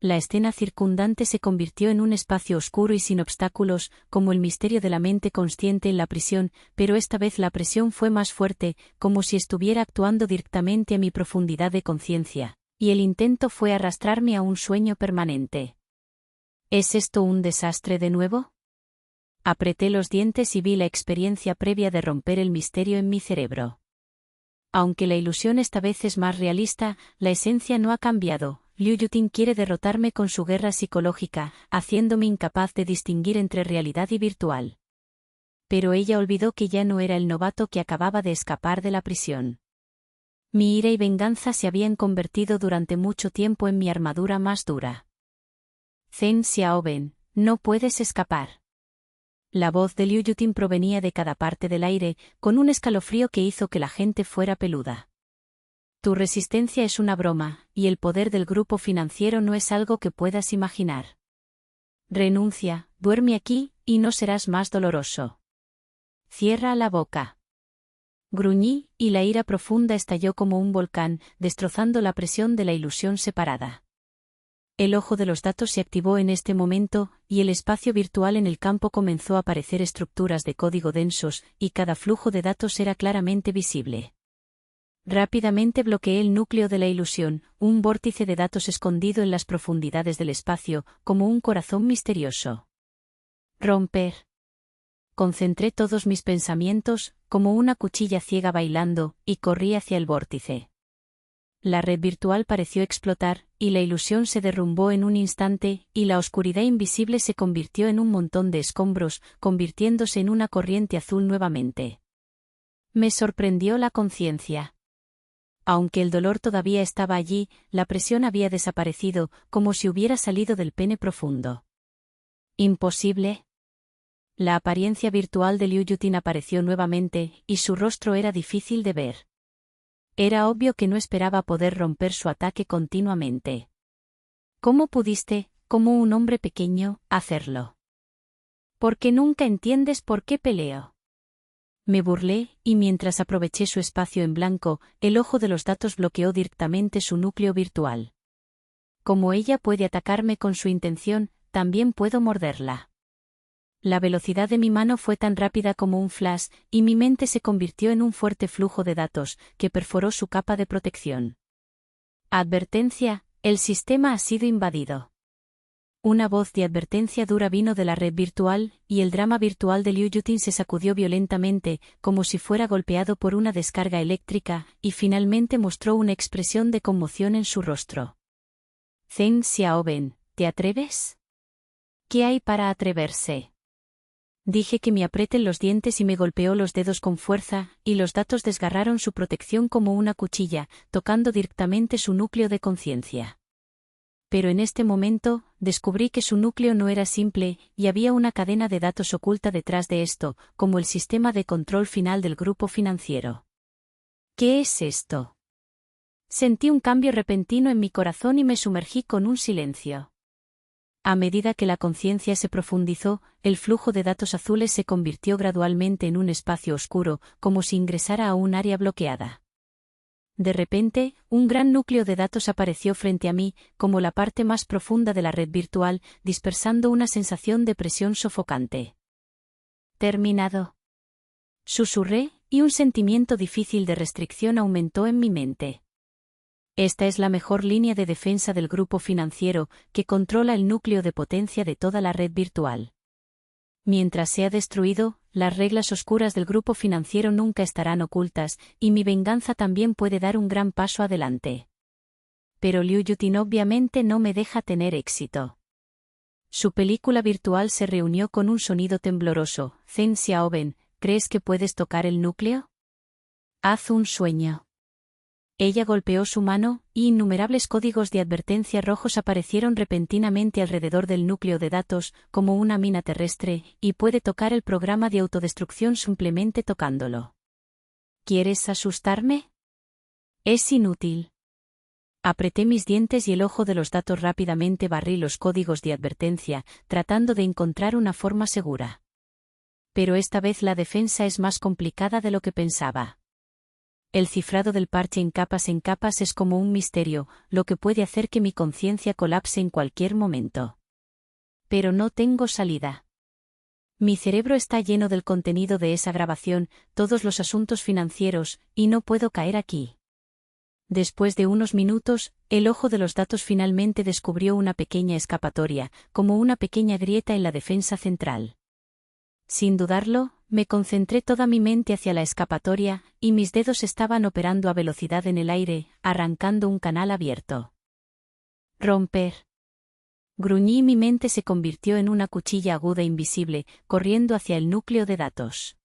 La escena circundante se convirtió en un espacio oscuro y sin obstáculos, como el misterio de la mente consciente en la prisión, pero esta vez la presión fue más fuerte, como si estuviera actuando directamente a mi profundidad de conciencia, y el intento fue arrastrarme a un sueño permanente. ¿Es esto un desastre de nuevo? Apreté los dientes y vi la experiencia previa de romper el misterio en mi cerebro. Aunque la ilusión esta vez es más realista, la esencia no ha cambiado. Liu Yutin quiere derrotarme con su guerra psicológica, haciéndome incapaz de distinguir entre realidad y virtual. Pero ella olvidó que ya no era el novato que acababa de escapar de la prisión. Mi ira y venganza se habían convertido durante mucho tiempo en mi armadura más dura. Zheng Xiaoben, no puedes escapar. La voz de Liu Yutin provenía de cada parte del aire, con un escalofrío que hizo que la gente fuera peluda. Tu resistencia es una broma, y el poder del grupo financiero no es algo que puedas imaginar. Renuncia, duerme aquí, y no serás más doloroso. Cierra la boca. Gruñí, y la ira profunda estalló como un volcán, destrozando la presión de la ilusión separada. El ojo de los datos se activó en este momento, y el espacio virtual en el campo comenzó a aparecer estructuras de código densos, y cada flujo de datos era claramente visible. Rápidamente bloqueé el núcleo de la ilusión, un vórtice de datos escondido en las profundidades del espacio, como un corazón misterioso. Romper. Concentré todos mis pensamientos, como una cuchilla ciega bailando, y corrí hacia el vórtice. La red virtual pareció explotar, y la ilusión se derrumbó en un instante, y la oscuridad invisible se convirtió en un montón de escombros, convirtiéndose en una corriente azul nuevamente. Me sorprendió la conciencia. Aunque el dolor todavía estaba allí, la presión había desaparecido, como si hubiera salido del pene profundo. ¿Imposible? La apariencia virtual de Liu Yutin apareció nuevamente, y su rostro era difícil de ver. Era obvio que no esperaba poder romper su ataque continuamente. ¿Cómo pudiste, como un hombre pequeño, hacerlo? Porque nunca entiendes por qué peleo. Me burlé, y mientras aproveché su espacio en blanco, el ojo de los datos bloqueó directamente su núcleo virtual. Como ella puede atacarme con su intención, también puedo morderla. La velocidad de mi mano fue tan rápida como un flash, y mi mente se convirtió en un fuerte flujo de datos, que perforó su capa de protección. Advertencia, el sistema ha sido invadido. Una voz de advertencia dura vino de la red virtual, y el drama virtual de Liu Yutin se sacudió violentamente, como si fuera golpeado por una descarga eléctrica, y finalmente mostró una expresión de conmoción en su rostro. Zheng Xiaoben, ¿te atreves? ¿Qué hay para atreverse? Dije que me aprieten los dientes y me golpeó los dedos con fuerza, y los datos desgarraron su protección como una cuchilla, tocando directamente su núcleo de conciencia. Pero en este momento, descubrí que su núcleo no era simple, y había una cadena de datos oculta detrás de esto, como el sistema de control final del grupo financiero. ¿Qué es esto? Sentí un cambio repentino en mi corazón y me sumergí con un silencio. A medida que la conciencia se profundizó, el flujo de datos azules se convirtió gradualmente en un espacio oscuro, como si ingresara a un área bloqueada. De repente, un gran núcleo de datos apareció frente a mí, como la parte más profunda de la red virtual, dispersando una sensación de presión sofocante. Terminado. Susurré, y un sentimiento difícil de restricción aumentó en mi mente. Esta es la mejor línea de defensa del grupo financiero, que controla el núcleo de potencia de toda la red virtual. Mientras sea destruido, las reglas oscuras del grupo financiero nunca estarán ocultas, y mi venganza también puede dar un gran paso adelante. Pero Liu Yutin obviamente no me deja tener éxito. Su película virtual se reunió con un sonido tembloroso. Zheng Xiaoben, ¿crees que puedes tocar el núcleo? Haz un sueño. Ella golpeó su mano, y innumerables códigos de advertencia rojos aparecieron repentinamente alrededor del núcleo de datos, como una mina terrestre, y puede tocar el programa de autodestrucción simplemente tocándolo. ¿Quieres asustarme? Es inútil. Apreté mis dientes y el ojo de los datos rápidamente barrí los códigos de advertencia, tratando de encontrar una forma segura. Pero esta vez la defensa es más complicada de lo que pensaba. El cifrado del parche en capas es como un misterio, lo que puede hacer que mi conciencia colapse en cualquier momento. Pero no tengo salida. Mi cerebro está lleno del contenido de esa grabación, todos los asuntos financieros, y no puedo caer aquí. Después de unos minutos, el ojo de los datos finalmente descubrió una pequeña escapatoria, como una pequeña grieta en la defensa central. Sin dudarlo, me concentré toda mi mente hacia la escapatoria, y mis dedos estaban operando a velocidad en el aire, arrancando un canal abierto. Romper. Gruñí y mi mente se convirtió en una cuchilla aguda invisible, corriendo hacia el núcleo de datos.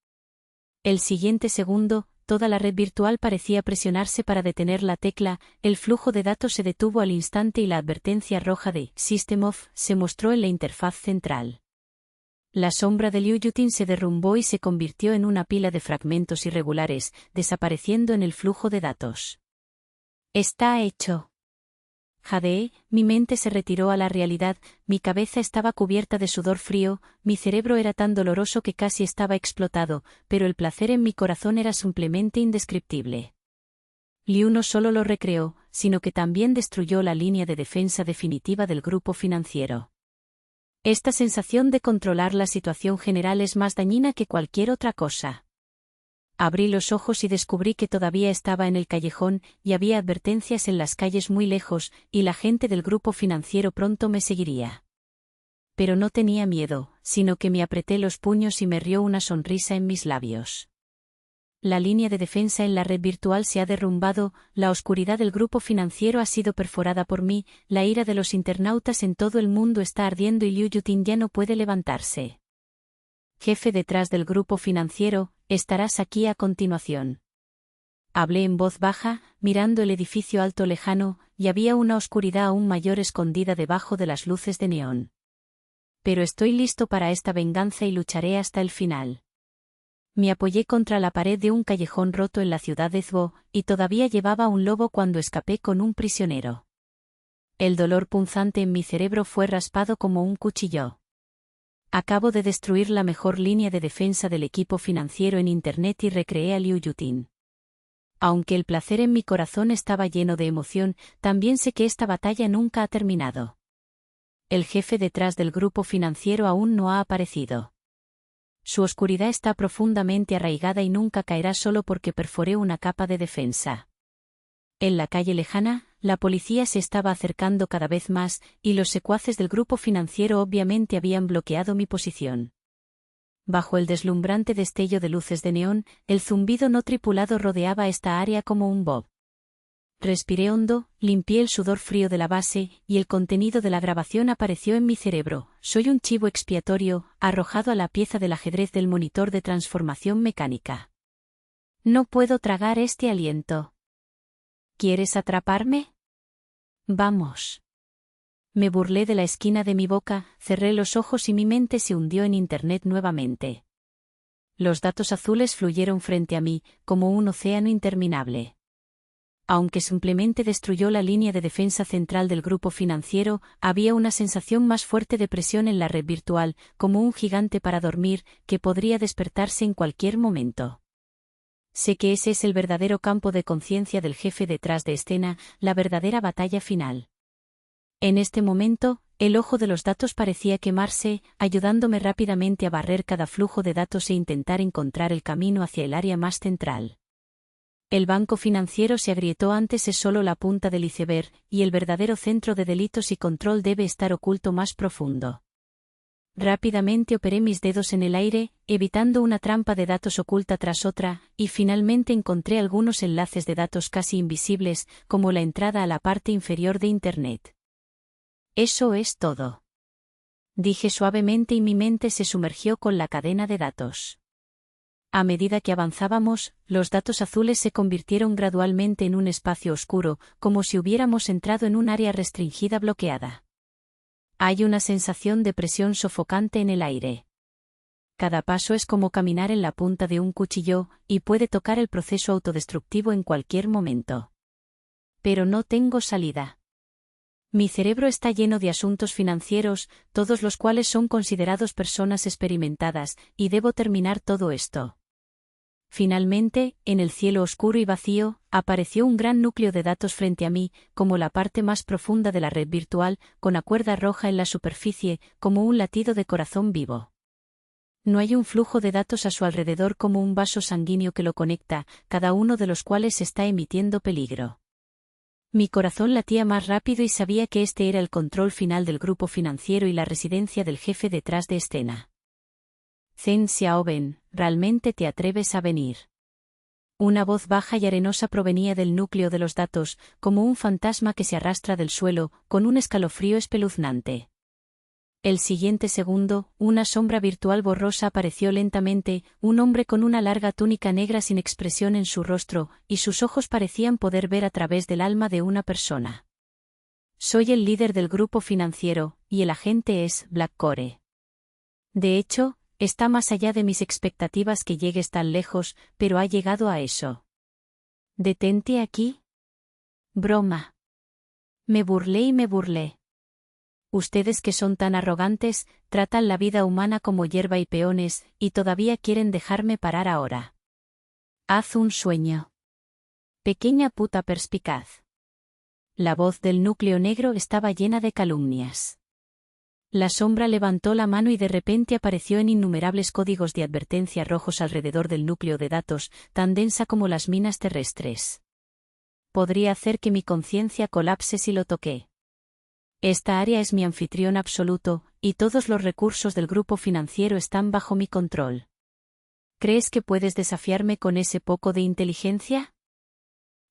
El siguiente segundo, toda la red virtual parecía presionarse para detener la tecla, el flujo de datos se detuvo al instante y la advertencia roja de System Off se mostró en la interfaz central. La sombra de Liu Yutin se derrumbó y se convirtió en una pila de fragmentos irregulares, desapareciendo en el flujo de datos. Está hecho. Jadeé, mi mente se retiró a la realidad, mi cabeza estaba cubierta de sudor frío, mi cerebro era tan doloroso que casi estaba explotado, pero el placer en mi corazón era simplemente indescriptible. Liu no solo lo recreó, sino que también destruyó la línea de defensa definitiva del grupo financiero. Esta sensación de controlar la situación general es más dañina que cualquier otra cosa. Abrí los ojos y descubrí que todavía estaba en el callejón, y había advertencias en las calles muy lejos, y la gente del grupo financiero pronto me seguiría. Pero no tenía miedo, sino que me apreté los puños y me rió una sonrisa en mis labios. La línea de defensa en la red virtual se ha derrumbado, la oscuridad del grupo financiero ha sido perforada por mí, la ira de los internautas en todo el mundo está ardiendo y Liu Yutin ya no puede levantarse. Jefe detrás del grupo financiero, estarás aquí a continuación. Hablé en voz baja, mirando el edificio alto lejano, y había una oscuridad aún mayor escondida debajo de las luces de neón. Pero estoy listo para esta venganza y lucharé hasta el final. Me apoyé contra la pared de un callejón roto en la ciudad de Zwo, y todavía llevaba un lobo cuando escapé con un prisionero. El dolor punzante en mi cerebro fue raspado como un cuchillo. Acabo de destruir la mejor línea de defensa del equipo financiero en Internet y recreé a Liu Yutin. Aunque el placer en mi corazón estaba lleno de emoción, también sé que esta batalla nunca ha terminado. El jefe detrás del grupo financiero aún no ha aparecido. Su oscuridad está profundamente arraigada y nunca caerá solo porque perforé una capa de defensa. En la calle lejana, la policía se estaba acercando cada vez más, y los secuaces del grupo financiero obviamente habían bloqueado mi posición. Bajo el deslumbrante destello de luces de neón, el zumbido no tripulado rodeaba esta área como un bob. Respiré hondo, limpié el sudor frío de la base, y el contenido de la grabación apareció en mi cerebro. Soy un chivo expiatorio, arrojado a la pieza del ajedrez del monitor de transformación mecánica. No puedo tragar este aliento. ¿Quieres atraparme? Vamos. Me burlé de la esquina de mi boca, cerré los ojos y mi mente se hundió en Internet nuevamente. Los datos azules fluyeron frente a mí, como un océano interminable. Aunque simplemente destruyó la línea de defensa central del grupo financiero, había una sensación más fuerte de presión en la red virtual, como un gigante para dormir, que podría despertarse en cualquier momento. Sé que ese es el verdadero campo de conciencia del jefe detrás de escena, la verdadera batalla final. En este momento, el ojo de los datos parecía quemarse, ayudándome rápidamente a barrer cada flujo de datos e intentar encontrar el camino hacia el área más central. El banco financiero se agrietó antes, es solo la punta del iceberg, y el verdadero centro de delitos y control debe estar oculto más profundo. Rápidamente operé mis dedos en el aire, evitando una trampa de datos oculta tras otra, y finalmente encontré algunos enlaces de datos casi invisibles, como la entrada a la parte inferior de Internet. Eso es todo. Dije suavemente y mi mente se sumergió con la cadena de datos. A medida que avanzábamos, los datos azules se convirtieron gradualmente en un espacio oscuro, como si hubiéramos entrado en un área restringida bloqueada. Hay una sensación de presión sofocante en el aire. Cada paso es como caminar en la punta de un cuchillo, y puede tocar el proceso autodestructivo en cualquier momento. Pero no tengo salida. Mi cerebro está lleno de asuntos financieros, todos los cuales son considerados personas experimentadas, y debo terminar todo esto. Finalmente, en el cielo oscuro y vacío, apareció un gran núcleo de datos frente a mí, como la parte más profunda de la red virtual, con la cuerda roja en la superficie, como un latido de corazón vivo. No hay un flujo de datos a su alrededor como un vaso sanguíneo que lo conecta, cada uno de los cuales está emitiendo peligro. Mi corazón latía más rápido y sabía que este era el control final del grupo financiero y la residencia del jefe detrás de escena. Zheng Xiaoben, ¿realmente te atreves a venir? Una voz baja y arenosa provenía del núcleo de los datos, como un fantasma que se arrastra del suelo, con un escalofrío espeluznante. El siguiente segundo, una sombra virtual borrosa apareció lentamente, un hombre con una larga túnica negra sin expresión en su rostro, y sus ojos parecían poder ver a través del alma de una persona. Soy el líder del grupo financiero, y el agente es Black Core. De hecho, está más allá de mis expectativas que llegues tan lejos, pero ha llegado a eso. ¿Detente aquí? Broma. Me burlé y me burlé. Ustedes que son tan arrogantes, tratan la vida humana como hierba y peones, y todavía quieren dejarme parar ahora. Haz un sueño. Pequeña puta perspicaz. La voz del núcleo negro estaba llena de calumnias. La sombra levantó la mano y de repente apareció en innumerables códigos de advertencia rojos alrededor del núcleo de datos, tan densa como las minas terrestres. Podría hacer que mi conciencia colapse si lo toqué. Esta área es mi anfitrión absoluto, y todos los recursos del grupo financiero están bajo mi control. ¿Crees que puedes desafiarme con ese poco de inteligencia?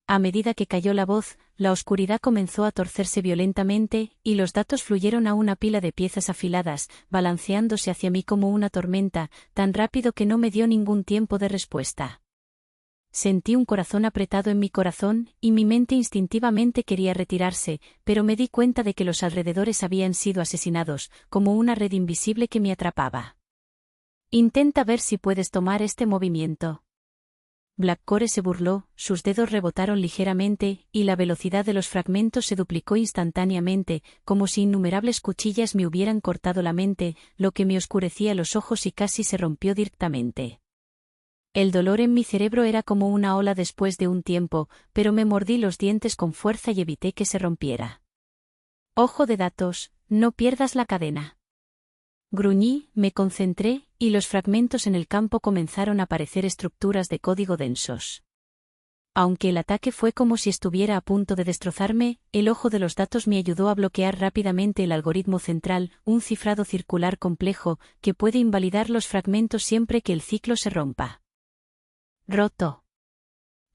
A medida que cayó la voz, la oscuridad comenzó a torcerse violentamente, y los datos fluyeron a una pila de piezas afiladas, balanceándose hacia mí como una tormenta, tan rápido que no me dio ningún tiempo de respuesta. Sentí un corazón apretado en mi corazón, y mi mente instintivamente quería retirarse, pero me di cuenta de que los alrededores habían sido asesinados, como una red invisible que me atrapaba. Intenta ver si puedes tomar este movimiento. Black Core se burló, sus dedos rebotaron ligeramente, y la velocidad de los fragmentos se duplicó instantáneamente, como si innumerables cuchillas me hubieran cortado la mente, lo que me oscurecía los ojos y casi se rompió directamente. El dolor en mi cerebro era como una ola después de un tiempo, pero me mordí los dientes con fuerza y evité que se rompiera. Ojo de datos, no pierdas la cadena. Gruñí, me concentré, y los fragmentos en el campo comenzaron a aparecer estructuras de código densos. Aunque el ataque fue como si estuviera a punto de destrozarme, el ojo de los datos me ayudó a bloquear rápidamente el algoritmo central, un cifrado circular complejo, que puede invalidar los fragmentos siempre que el ciclo se rompa. Roto.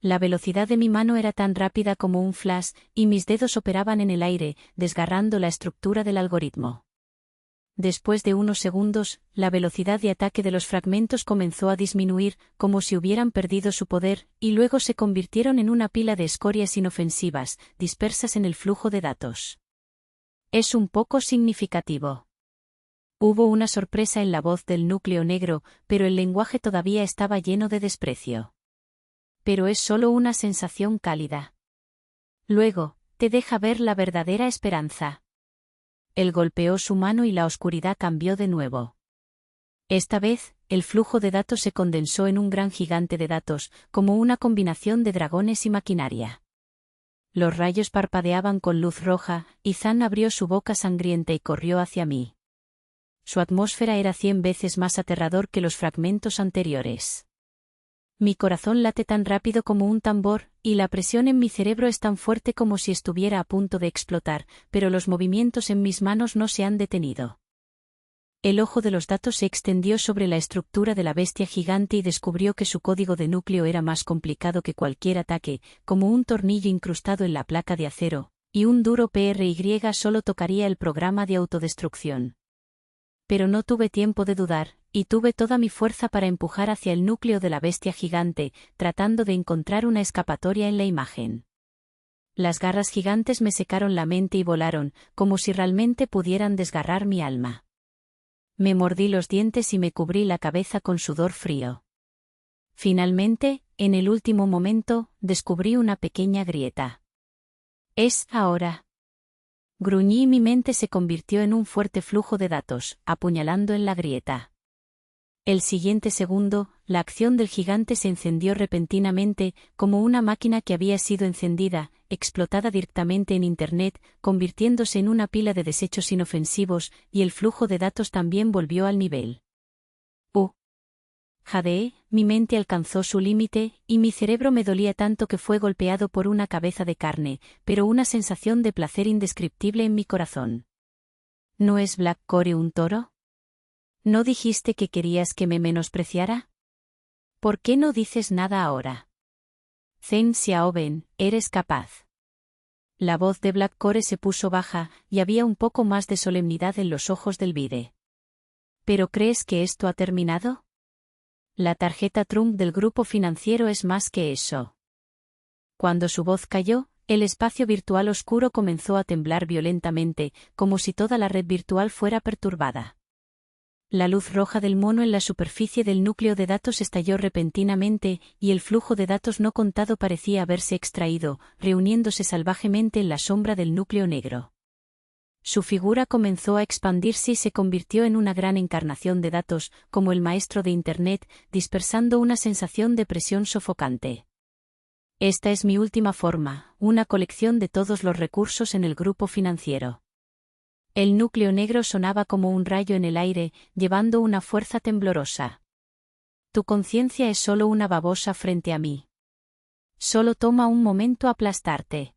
La velocidad de mi mano era tan rápida como un flash, y mis dedos operaban en el aire, desgarrando la estructura del algoritmo. Después de unos segundos, la velocidad de ataque de los fragmentos comenzó a disminuir, como si hubieran perdido su poder, y luego se convirtieron en una pila de escorias inofensivas, dispersas en el flujo de datos. Es un poco significativo. Hubo una sorpresa en la voz del núcleo negro, pero el lenguaje todavía estaba lleno de desprecio. Pero es solo una sensación cálida. Luego, te deja ver la verdadera esperanza. Él golpeó su mano y la oscuridad cambió de nuevo. Esta vez, el flujo de datos se condensó en un gran gigante de datos, como una combinación de dragones y maquinaria. Los rayos parpadeaban con luz roja, y Zan abrió su boca sangrienta y corrió hacia mí. Su atmósfera era 100 veces más aterrador que los fragmentos anteriores. Mi corazón late tan rápido como un tambor, y la presión en mi cerebro es tan fuerte como si estuviera a punto de explotar, pero los movimientos en mis manos no se han detenido. El ojo de los datos se extendió sobre la estructura de la bestia gigante y descubrió que su código de núcleo era más complicado que cualquier ataque, como un tornillo incrustado en la placa de acero, y un duro PRY solo tocaría el programa de autodestrucción. Pero no tuve tiempo de dudar, y tuve toda mi fuerza para empujar hacia el núcleo de la bestia gigante, tratando de encontrar una escapatoria en la imagen. Las garras gigantes me secaron la mente y volaron, como si realmente pudieran desgarrar mi alma. Me mordí los dientes y me cubrí la cabeza con sudor frío. Finalmente, en el último momento, descubrí una pequeña grieta. Es ahora. Gruñí y mi mente se convirtió en un fuerte flujo de datos, apuñalando en la grieta. El siguiente segundo, la acción del gigante se encendió repentinamente, como una máquina que había sido encendida, explotada directamente en Internet, convirtiéndose en una pila de desechos inofensivos, y el flujo de datos también volvió al nivel. Jadeé, mi mente alcanzó su límite, y mi cerebro me dolía tanto que fue golpeado por una cabeza de carne, pero una sensación de placer indescriptible en mi corazón. ¿No es Black Core un toro? ¿No dijiste que querías que me menospreciara? ¿Por qué no dices nada ahora? Zheng Xiaoben, eres capaz. La voz de Black Core se puso baja, y había un poco más de solemnidad en los ojos del vide. ¿Pero crees que esto ha terminado? La tarjeta Trump del grupo financiero es más que eso. Cuando su voz cayó, el espacio virtual oscuro comenzó a temblar violentamente, como si toda la red virtual fuera perturbada. La luz roja del mono en la superficie del núcleo de datos estalló repentinamente, y el flujo de datos no contado parecía haberse extraído, reuniéndose salvajemente en la sombra del núcleo negro. Su figura comenzó a expandirse y se convirtió en una gran encarnación de datos, como el maestro de Internet, dispersando una sensación de presión sofocante. Esta es mi última forma, una colección de todos los recursos en el grupo financiero. El núcleo negro sonaba como un rayo en el aire, llevando una fuerza temblorosa. Tu conciencia es solo una babosa frente a mí. Solo toma un momento aplastarte.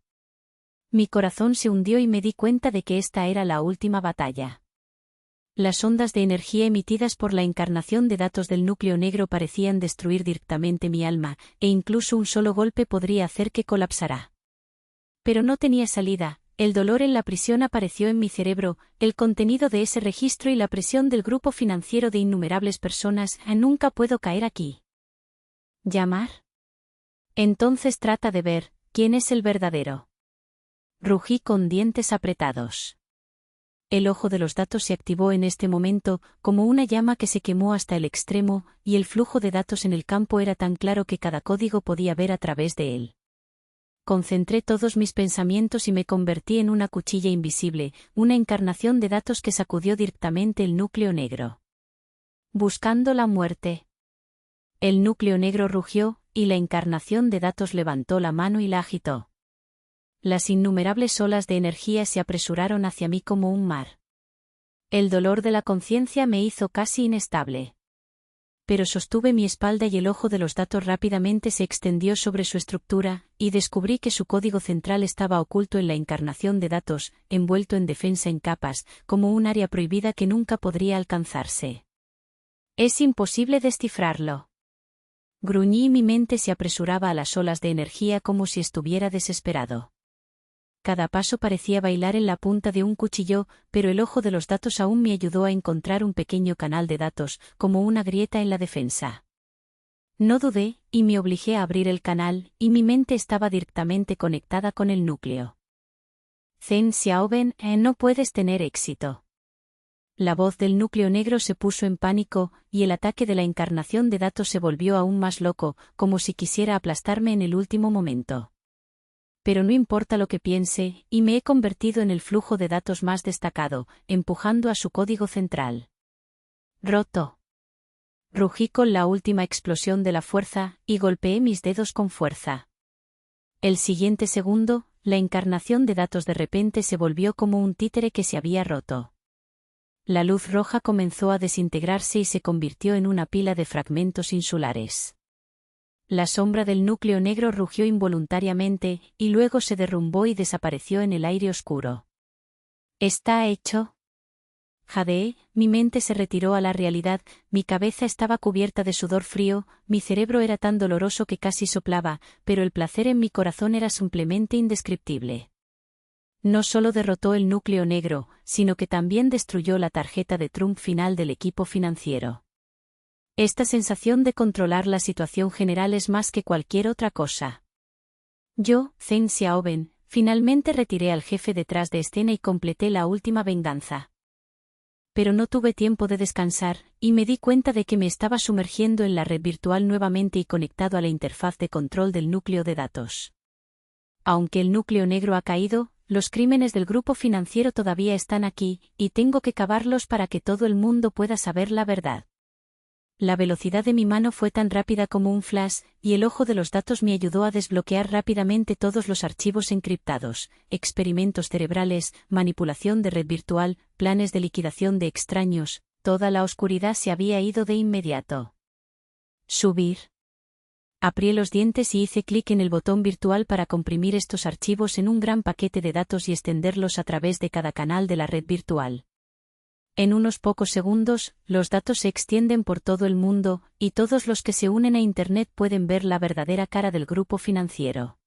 Mi corazón se hundió y me di cuenta de que esta era la última batalla. Las ondas de energía emitidas por la encarnación de datos del núcleo negro parecían destruir directamente mi alma, e incluso un solo golpe podría hacer que colapsara. Pero no tenía salida. El dolor en la prisión apareció en mi cerebro, el contenido de ese registro y la presión del grupo financiero de innumerables personas. Nunca puedo caer aquí. ¿Llamar? Entonces trata de ver quién es el verdadero. Rugí con dientes apretados. El ojo de los datos se activó en este momento, como una llama que se quemó hasta el extremo, y el flujo de datos en el campo era tan claro que cada código podía ver a través de él. Concentré todos mis pensamientos y me convertí en una cuchilla invisible, una encarnación de datos que sacudió directamente el núcleo negro. Buscando la muerte. El núcleo negro rugió, y la encarnación de datos levantó la mano y la agitó. Las innumerables olas de energía se apresuraron hacia mí como un mar. El dolor de la conciencia me hizo casi inestable. Pero sostuve mi espalda y el ojo de los datos rápidamente se extendió sobre su estructura, y descubrí que su código central estaba oculto en la encarnación de datos, envuelto en defensa en capas, como un área prohibida que nunca podría alcanzarse. Es imposible descifrarlo. Gruñí y mi mente se apresuraba a las olas de energía como si estuviera desesperado. Cada paso parecía bailar en la punta de un cuchillo, pero el ojo de los datos aún me ayudó a encontrar un pequeño canal de datos, como una grieta en la defensa. No dudé, y me obligué a abrir el canal, y mi mente estaba directamente conectada con el núcleo. Zheng Xiaoben, no puedes tener éxito. La voz del núcleo negro se puso en pánico, y el ataque de la encarnación de datos se volvió aún más loco, como si quisiera aplastarme en el último momento. Pero no importa lo que piense, y me he convertido en el flujo de datos más destacado, empujando a su código central. Roto. Rugí con la última explosión de la fuerza, y golpeé mis dedos con fuerza. El siguiente segundo, la encarnación de datos de repente se volvió como un títere que se había roto. La luz roja comenzó a desintegrarse y se convirtió en una pila de fragmentos insulares. La sombra del núcleo negro rugió involuntariamente, y luego se derrumbó y desapareció en el aire oscuro. ¿Está hecho? Jadeé, mi mente se retiró a la realidad, mi cabeza estaba cubierta de sudor frío, mi cerebro era tan doloroso que casi soplaba, pero el placer en mi corazón era simplemente indescriptible. No solo derrotó el núcleo negro, sino que también destruyó la tarjeta de Trump final del equipo financiero. Esta sensación de controlar la situación general es más que cualquier otra cosa. Yo, Zheng Xiaoben, finalmente retiré al jefe detrás de escena y completé la última venganza. Pero no tuve tiempo de descansar, y me di cuenta de que me estaba sumergiendo en la red virtual nuevamente y conectado a la interfaz de control del núcleo de datos. Aunque el núcleo negro ha caído, los crímenes del grupo financiero todavía están aquí, y tengo que cavarlos para que todo el mundo pueda saber la verdad. La velocidad de mi mano fue tan rápida como un flash, y el ojo de los datos me ayudó a desbloquear rápidamente todos los archivos encriptados, experimentos cerebrales, manipulación de red virtual, planes de liquidación de extraños. Toda la oscuridad se había ido de inmediato. Subir. Aprié los dientes y hice clic en el botón virtual para comprimir estos archivos en un gran paquete de datos y extenderlos a través de cada canal de la red virtual. En unos pocos segundos, los datos se extienden por todo el mundo, y todos los que se unen a Internet pueden ver la verdadera cara del grupo financiero.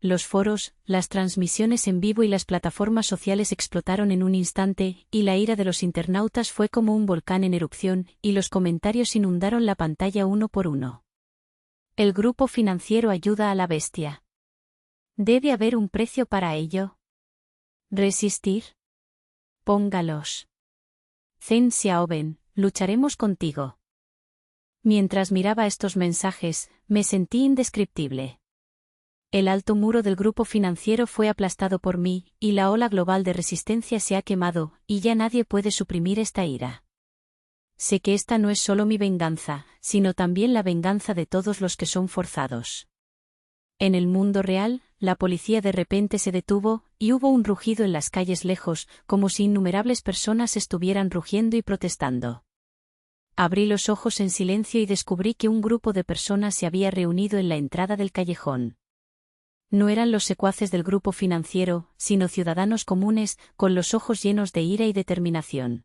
Los foros, las transmisiones en vivo y las plataformas sociales explotaron en un instante, y la ira de los internautas fue como un volcán en erupción, y los comentarios inundaron la pantalla uno por uno. El grupo financiero ayuda a la bestia. ¿Debe haber un precio para ello? ¿Resistir? Póngalos. Zheng Xiaoben, lucharemos contigo. Mientras miraba estos mensajes, me sentí indescriptible. El alto muro del grupo financiero fue aplastado por mí, y la ola global de resistencia se ha quemado, y ya nadie puede suprimir esta ira. Sé que esta no es solo mi venganza, sino también la venganza de todos los que son forzados. En el mundo real, la policía de repente se detuvo, y hubo un rugido en las calles lejos, como si innumerables personas estuvieran rugiendo y protestando. Abrí los ojos en silencio y descubrí que un grupo de personas se había reunido en la entrada del callejón. No eran los secuaces del grupo financiero, sino ciudadanos comunes, con los ojos llenos de ira y determinación.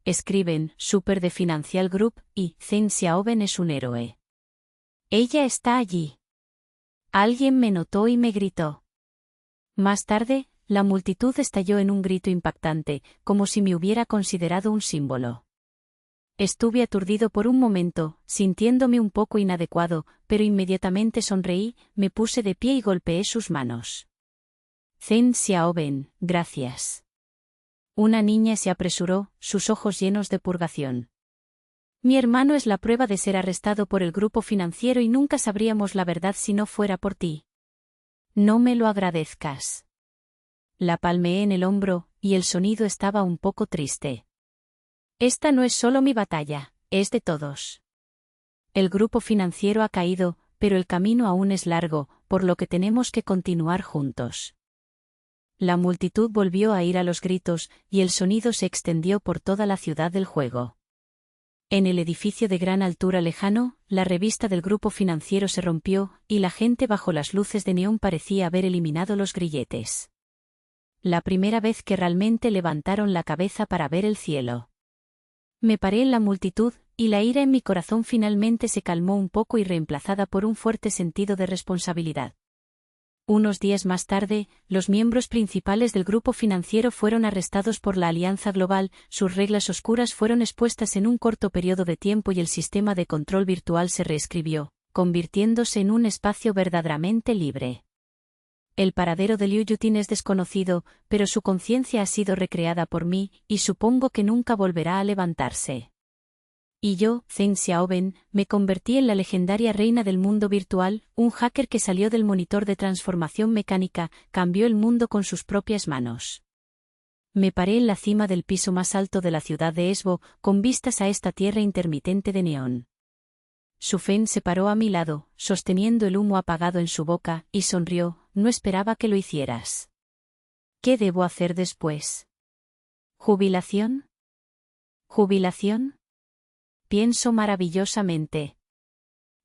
Escriben, Super de Financial Group, y Zheng Xiaoben es un héroe. Ella está allí. Alguien me notó y me gritó. Más tarde, la multitud estalló en un grito impactante, como si me hubiera considerado un símbolo. Estuve aturdido por un momento, sintiéndome un poco inadecuado, pero inmediatamente sonreí, me puse de pie y golpeé sus manos. Zheng Xiaoben, gracias. Una niña se apresuró, sus ojos llenos de purgación. Mi hermano es la prueba de ser arrestado por el grupo financiero y nunca sabríamos la verdad si no fuera por ti. No me lo agradezcas. La palmeé en el hombro, y el sonido estaba un poco triste. Esta no es solo mi batalla, es de todos. El grupo financiero ha caído, pero el camino aún es largo, por lo que tenemos que continuar juntos. La multitud volvió a ir a los gritos, y el sonido se extendió por toda la ciudad del juego. En el edificio de gran altura lejano, la revista del grupo financiero se rompió, y la gente bajo las luces de neón parecía haber eliminado los grilletes. La primera vez que realmente levantaron la cabeza para ver el cielo. Me paré en la multitud, y la ira en mi corazón finalmente se calmó un poco y reemplazada por un fuerte sentido de responsabilidad. Unos días más tarde, los miembros principales del grupo financiero fueron arrestados por la Alianza Global, sus reglas oscuras fueron expuestas en un corto periodo de tiempo y el sistema de control virtual se reescribió, convirtiéndose en un espacio verdaderamente libre. El paradero de Liu Yutin es desconocido, pero su conciencia ha sido recreada por mí, y supongo que nunca volverá a levantarse. Y yo, Zheng Xiaoben, me convertí en la legendaria reina del mundo virtual, un hacker que salió del monitor de transformación mecánica, cambió el mundo con sus propias manos. Me paré en la cima del piso más alto de la ciudad de Esbo, con vistas a esta tierra intermitente de neón. Su Fen se paró a mi lado, sosteniendo el humo apagado en su boca, y sonrió, no esperaba que lo hicieras. ¿Qué debo hacer después? ¿Jubilación? ¿Jubilación? Pienso maravillosamente.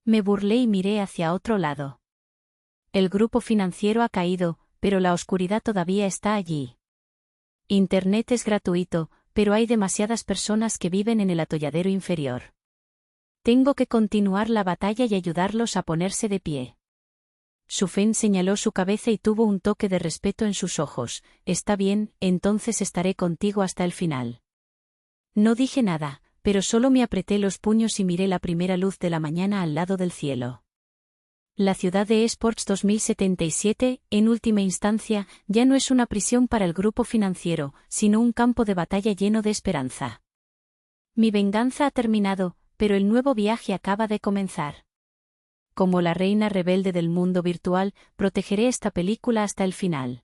Me burlé y miré hacia otro lado. El grupo financiero ha caído, pero la oscuridad todavía está allí. Internet es gratuito, pero hay demasiadas personas que viven en el atolladero inferior. Tengo que continuar la batalla y ayudarlos a ponerse de pie. Su Fen señaló su cabeza y tuvo un toque de respeto en sus ojos. Está bien, entonces estaré contigo hasta el final. No dije nada, pero solo me apreté los puños y miré la primera luz de la mañana al lado del cielo. La ciudad de Esports 2077, en última instancia, ya no es una prisión para el grupo financiero, sino un campo de batalla lleno de esperanza. Mi venganza ha terminado, pero el nuevo viaje acaba de comenzar. Como la reina rebelde del mundo virtual, protegeré esta película hasta el final.